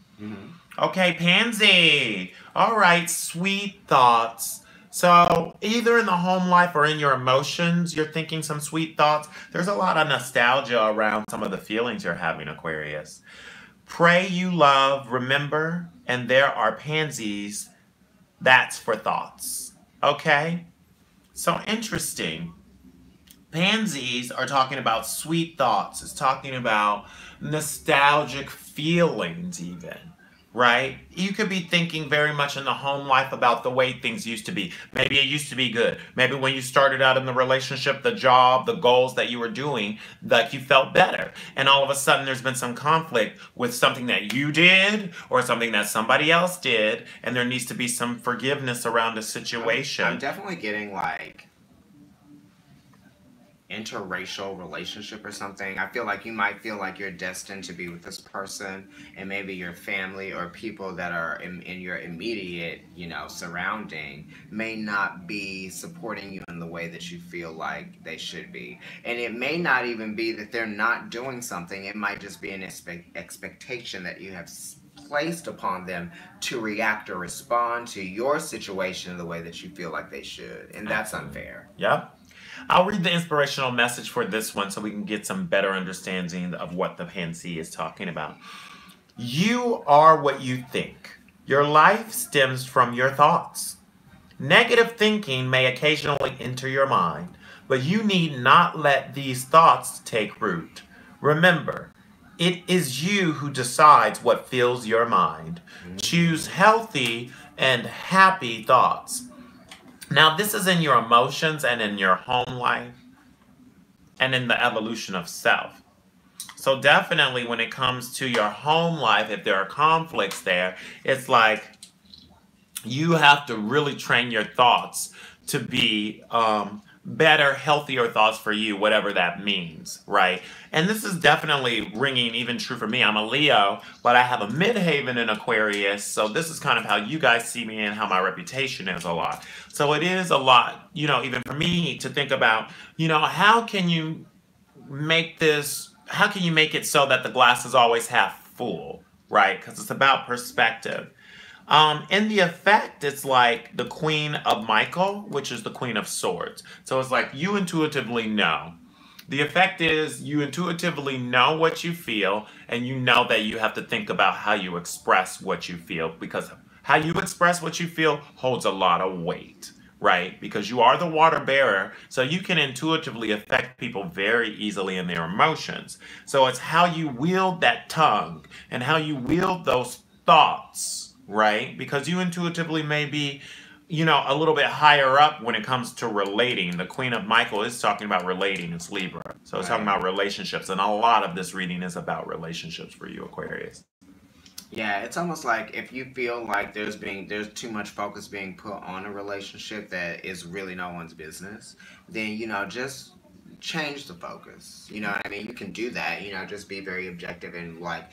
Okay, Pansy. All right, sweet thoughts. So either in the home life or in your emotions, you're thinking some sweet thoughts. There's a lot of nostalgia around some of the feelings you're having, Aquarius. Pray you love, remember, and there are pansies. That's for thoughts. Okay? So interesting. Pansies are talking about sweet thoughts. It's talking about nostalgic feelings even, right? You could be thinking very much in the home life about the way things used to be. Maybe it used to be good. Maybe when you started out in the relationship, the job, the goals that you were doing, like you felt better. And all of a sudden there's been some conflict with something that you did or something that somebody else did. And there needs to be some forgiveness around the situation. I'm definitely getting like interracial relationship or something. I feel like you might feel like you're destined to be with this person, and maybe your family or people that are in your immediate, you know, surrounding may not be supporting you in the way that you feel like they should be. And it may not even be that they're not doing something. It might just be an expectation that you have placed upon them to react or respond to your situation the way that you feel like they should. And that's unfair. Yep. I'll read the inspirational message for this one so we can get some better understanding of what the Pansy is talking about. You are what you think. Your life stems from your thoughts. Negative thinking may occasionally enter your mind, but you need not let these thoughts take root. Remember, it is you who decides what fills your mind. Choose healthy and happy thoughts. Now, this is in your emotions and in your home life and in the evolution of self. So definitely when it comes to your home life, if there are conflicts there, it's like you have to really train your thoughts to be better, healthier thoughts for you, whatever that means, right? And this is definitely ringing even true for me. I'm a Leo, but I have a midhaven in Aquarius, so this is kind of how you guys see me and how my reputation is a lot. So it is a lot, you know, even for me to think about, you know, how can you make this how can you make it so that the glass is always half full, right? Because it's about perspective. In the effect, it's like the Queen of Michael, which is the Queen of Swords. So it's like you intuitively know. The effect is you intuitively know what you feel, and you know that you have to think about how you express what you feel, because how you express what you feel holds a lot of weight, right? Because you are the water bearer, so you can intuitively affect people very easily in their emotions. So it's how you wield that tongue and how you wield those thoughts, right? Because you intuitively may be, you know, a little bit higher up when it comes to relating. The Queen of Michael is talking about relating. It's Libra. So it's talking about relationships. And a lot of this reading is about relationships for you, Aquarius. Yeah, it's almost like if you feel like there's too much focus being put on a relationship that is really no one's business, then, you know, just change the focus. You know what I mean? You can do that, you know, just be very objective and like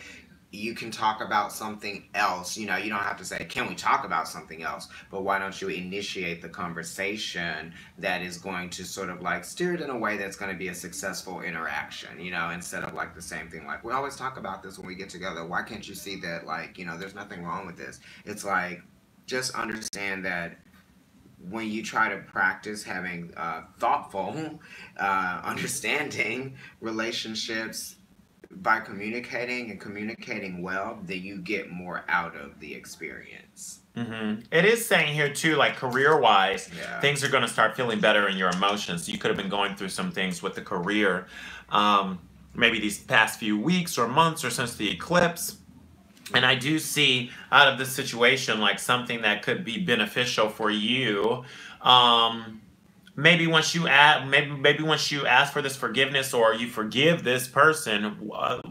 you can talk about something else. You know, you don't have to say, can we talk about something else? But why don't you initiate the conversation that is going to sort of like steer it in a way that's going to be a successful interaction, you know, instead of like the same thing. Like, we always talk about this when we get together. Why can't you see that, like, you know, there's nothing wrong with this? It's like, just understand that when you try to practice having thoughtful, understanding relationships, by communicating and communicating well, then you get more out of the experience. It is saying here too, like career-wise, things are going to start feeling better in your emotions. You could have been going through some things with the career, maybe these past few weeks or months or since the eclipse. And I do see out of this situation like something that could be beneficial for you. Maybe once you maybe once you ask for this forgiveness or you forgive this person,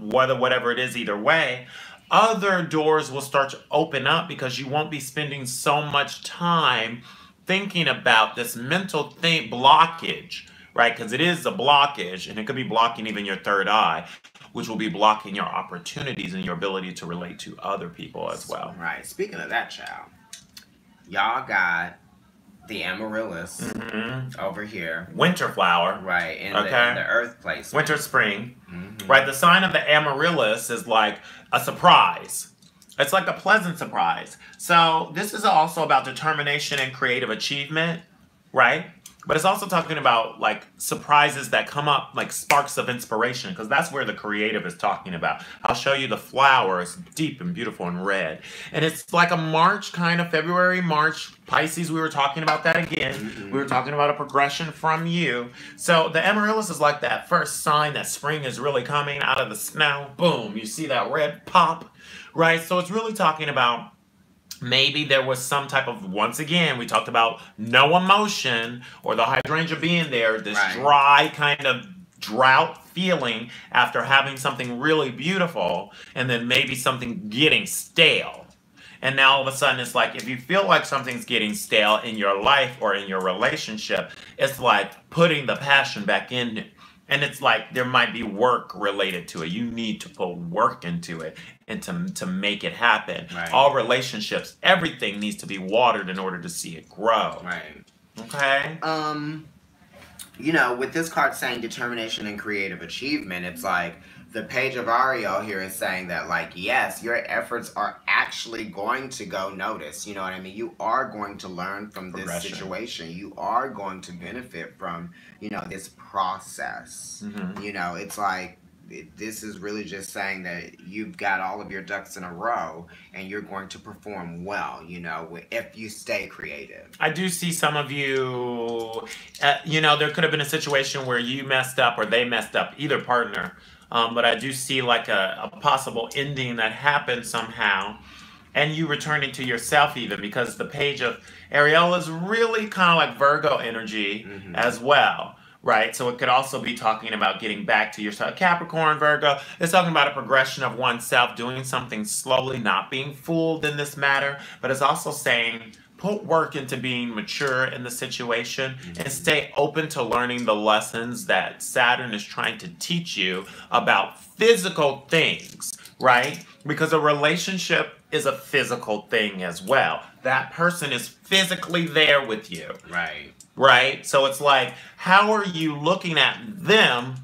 whatever it is, either way, other doors will start to open up because you won't be spending so much time thinking about this mental blockage, right? Because it is a blockage, and it could be blocking even your third eye, which will be blocking your opportunities and your ability to relate to other people as well. Right. Speaking of that, child, y'all got the amaryllis over here. Winter flower. Right, in the earth place. Winter, spring. Right, the sign of the amaryllis is like a surprise. It's like a pleasant surprise. So this is also about determination and creative achievement, right? But it's also talking about like surprises that come up, like sparks of inspiration, because that's where the creative is talking about. I'll show you the flower. It's deep and beautiful and red. And it's like a March, kind of February, March. Pisces, we were talking about that again. We were talking about a progression from you. So the amaryllis is like that first sign that spring is really coming out of the snow. Boom, you see that red pop, right? So it's really talking about maybe there was some type of, once again, we talked about no emotion or the hydrangea being there, this dry kind of drought feeling after having something really beautiful, and then maybe something getting stale. And now all of a sudden it's like, if you feel like something's getting stale in your life or in your relationship, it's like putting the passion back in. And it's like there might be work related to it. You need to put work into it and to make it happen. Right. All relationships, everything needs to be watered in order to see it grow. Right. Okay? You know, with this card saying determination and creative achievement, it's like the Page of Ariel here is saying that, like, yes, your efforts are actually going to go noticed. You know what I mean? You are going to learn from this situation. You are going to benefit from, you know, this process. You know, it's like, this is really just saying that you've got all of your ducks in a row and you're going to perform well, you know, if you stay creative. I do see some of you, you know, there could have been a situation where you messed up or they messed up, either partner. But I do see like a possible ending that happened somehow, and you returning to yourself even, because the Page of Ariel is really kind of like Virgo energy as well, right? So it could also be talking about getting back to yourself. Capricorn, Virgo, it's talking about a progression of oneself, doing something slowly, not being fooled in this matter, but it's also saying put work into being mature in the situation and stay open to learning the lessons that Saturn is trying to teach you about physical things, right? Because a relationship is a physical thing as well. That person is physically there with you. Right. Right? So it's like, how are you looking at them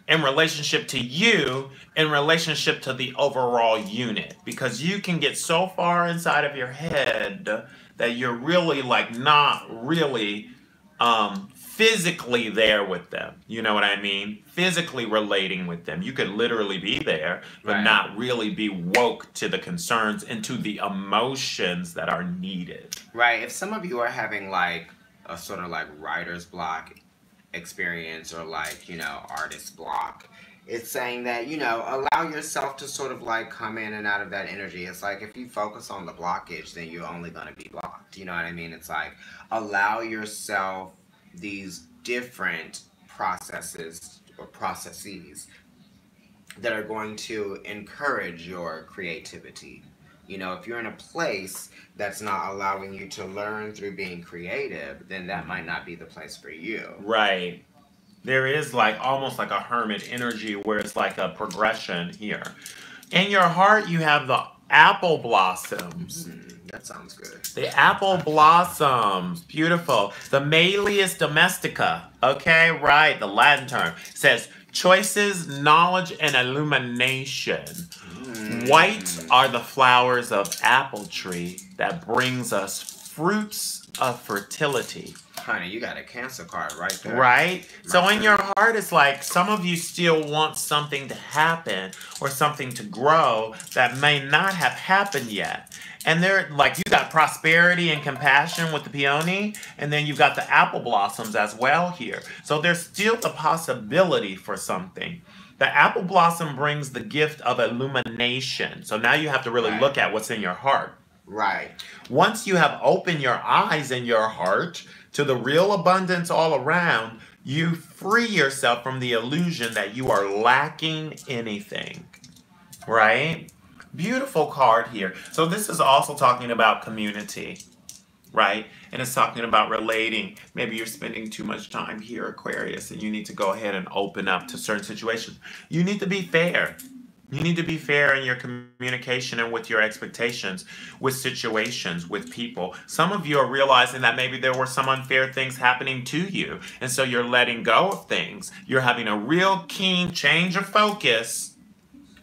in relationship to you, in relationship to the overall unit. Because you can get so far inside of your head that you're really like not really physically there with them. You know what I mean? Physically relating with them. You could literally be there, but not really be woke to the concerns and to the emotions that are needed. Right. If some of you are having like a sort of like writer's block experience or like, you know, artist block, it's saying that, you know, allow yourself to sort of like come in and out of that energy. It's like if you focus on the blockage, then you're only going to be blocked. You know what I mean? It's like allow yourself these different processes or processes that are going to encourage your creativity. You know, if you're in a place that's not allowing you to learn through being creative, then that might not be the place for you. Right. There is like almost like a hermit energy where it's like a progression here. In your heart, you have the apple blossoms. That sounds good. The apple blossoms. Beautiful. The Malleus domestica. Okay, right. The Latin term says choices, knowledge, and illumination. White are the flowers of apple tree that brings us fruits of fertility. Honey, you got a Cancer card right there. Right? So in your heart, it's like some of you still want something to happen or something to grow that may not have happened yet. And they're like, you got prosperity and compassion with the peony, and then you've got the apple blossoms as well here. So there's still the possibility for something. The apple blossom brings the gift of illumination. So now you have to really look at what's in your heart. Right. Once you have opened your eyes in your heart to the real abundance all around, you free yourself from the illusion that you are lacking anything. Right? Beautiful card here. So this is also talking about community. Right? And it's talking about relating. Maybe you're spending too much time here, Aquarius, and you need to go ahead and open up to certain situations. You need to be fair. You need to be fair in your communication and with your expectations, with situations, with people. Some of you are realizing that maybe there were some unfair things happening to you, and so you're letting go of things. You're having a real keen change of focus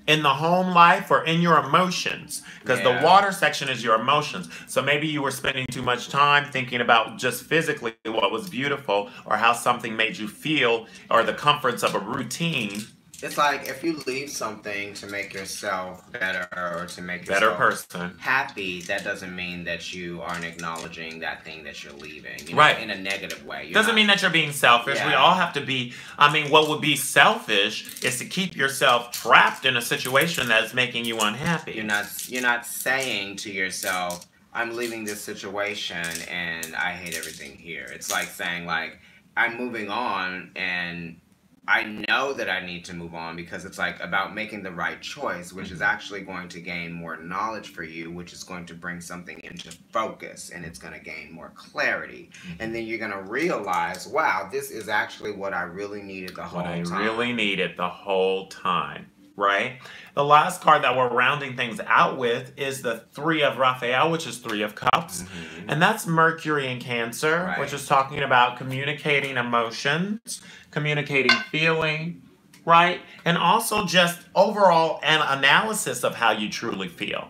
in the home life or in your emotions, because the water section is your emotions. So maybe you were spending too much time thinking about just physically what was beautiful or how something made you feel or the comforts of a routine. It's like if you leave something to make yourself better or to make yourself happy, that doesn't mean that you aren't acknowledging that thing that you're leaving, you know, in a negative way. Doesn't mean that you're being selfish. We all have to be, I mean, what would be selfish is to keep yourself trapped in a situation that's making you unhappy. You're not saying to yourself, I'm leaving this situation and I hate everything here. It's like saying, like, I'm moving on and I know that I need to move on, because it's like about making the right choice, which is actually going to gain more knowledge for you, which is going to bring something into focus, and it's going to gain more clarity. And then you're going to realize, wow, this is actually what I really needed the whole time. What I really needed the whole time, right? The last card that we're rounding things out with is the Three of Raphael, which is Three of Cups. And that's Mercury in Cancer, which is talking about communicating emotions, communicating feeling, right? And also just overall an analysis of how you truly feel,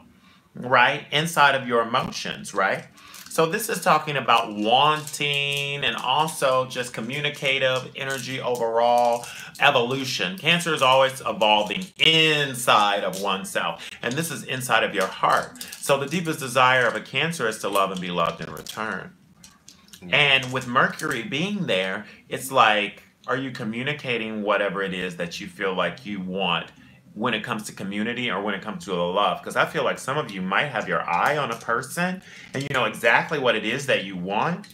right? Inside of your emotions, right? So this is talking about wanting and also just communicative energy overall, evolution. Cancer is always evolving inside of oneself. And this is inside of your heart. So the deepest desire of a Cancer is to love and be loved in return. And with Mercury being there, it's like, are you communicating whatever it is that you feel like you want when it comes to community or when it comes to love? Because I feel like some of you might have your eye on a person and you know exactly what it is that you want,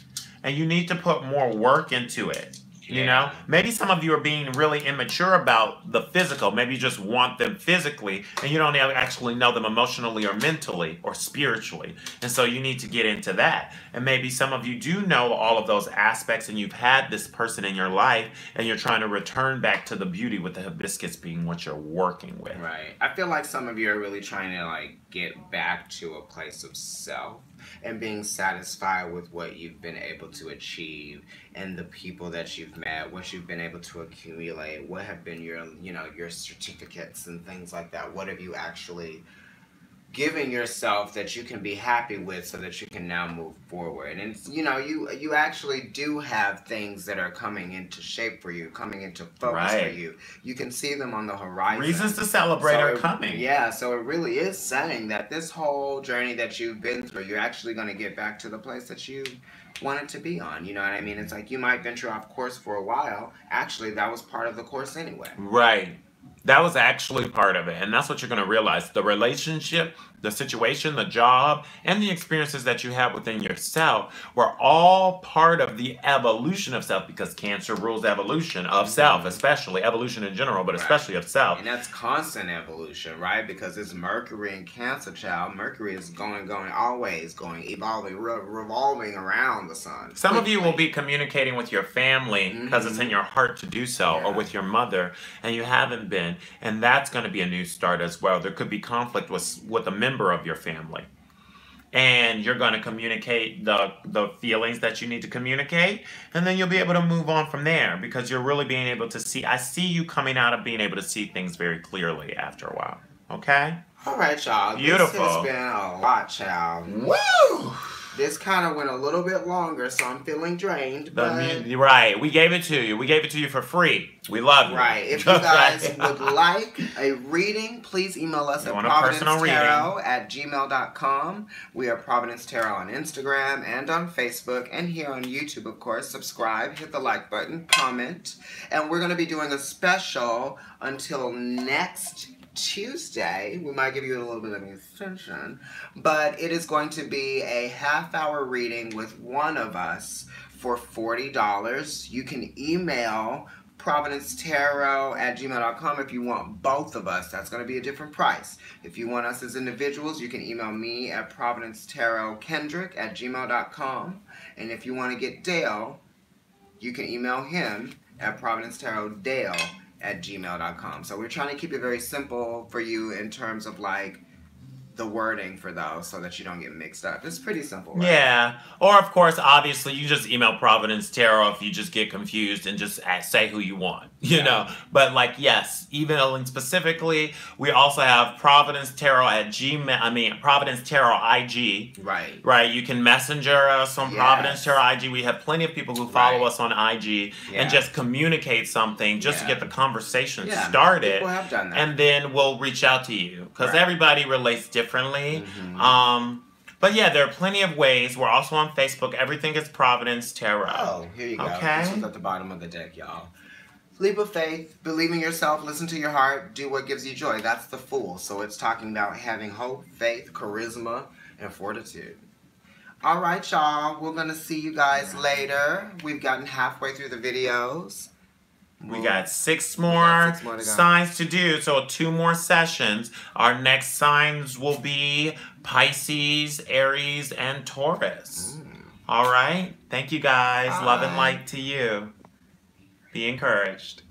and you need to put more work into it. You know, maybe some of you are being really immature about the physical. Maybe you just want them physically and you don't actually know them emotionally or mentally or spiritually. And so you need to get into that. And maybe some of you do know all of those aspects and you've had this person in your life and you're trying to return back to the beauty, with the hibiscus being what you're working with. Right. I feel like some of you are really trying to like get back to a place of self. and being satisfied with what you've been able to achieve and the people that you've met, what you've been able to accumulate, what have been your, you know, your certificates and things like that. What have you actually giving yourself that you can be happy with so that you can now move forward. And you know, you actually do have things that are coming into shape for you, coming into focus for you. You can see them on the horizon. Reasons to celebrate are coming. Yeah, so it really is saying that this whole journey that you've been through, you're actually going to get back to the place that you wanted to be on. You know what I mean? It's like you might venture off course for a while. Actually, that was part of the course anyway. Right. That was actually part of it. And that's what you're going to realize. The relationship, the situation, the job, and the experiences that you have within yourself were all part of the evolution of self, because Cancer rules evolution of self, especially evolution in general, but especially of self. And that's constant evolution, right? Because it's Mercury in Cancer, child. Mercury is going, always going, evolving, revolving around the sun. Some of you will be communicating with your family because it's in your heart to do so, or with your mother, and you haven't been. And that's going to be a new start as well. There could be conflict with a member of your family. And you're going to communicate the feelings that you need to communicate. And then you'll be able to move on from there, because you're really being able to see. I see you coming out of being able to see things very clearly after a while. Okay? All right, y'all. Beautiful. This has been a lot, child. Woo! This kind of went a little bit longer, so I'm feeling drained. But right. We gave it to you. We gave it to you for free. We love you. Right. If you guys would like a reading, please email us at providencetarot@gmail.com. We are Providence Tarot on Instagram and on Facebook, and here on YouTube, of course. Subscribe, hit the like button, comment. And we're going to be doing a special until next Tuesday. We might give you a little bit of an extension, but it is going to be a half-hour reading with one of us for $40. You can email providencetarot@gmail.com if you want both of us. That's going to be a different price. If you want us as individuals, you can email me at providencetarot@gmail.com. And if you want to get Dale, you can email him at providencetarotdale@gmail.com. So we're trying to keep it very simple for you in terms of like the wording for those, so that you don't get mixed up. It's pretty simple, right? Yeah. Or, of course, obviously, you just email Providence Tarot if you just get confused, and just say who you want, you know. But, like, yes, emailing specifically, we also have Providence Tarot Providence Tarot IG. Right. Right. You can messenger us on Providence Tarot IG. We have plenty of people who follow us on IG and just communicate something just to get the conversation started. People have done that. And then we'll reach out to you, because everybody relates differently. But yeah, there are plenty of ways. We're also on Facebook. Everything is Providence Tarot. Oh, here you go. Okay. This was at the bottom of the deck, y'all. Leap of faith, believe in yourself, listen to your heart, do what gives you joy. That's the Fool. So it's talking about having hope, faith, charisma, and fortitude. All right, y'all. We're going to see you guys later. We've gotten halfway through the videos. We got six more signs to do, so 2 more sessions. Our next signs will be Pisces, Aries, and Taurus. All right? Thank you, guys. Love and light to you. Be encouraged.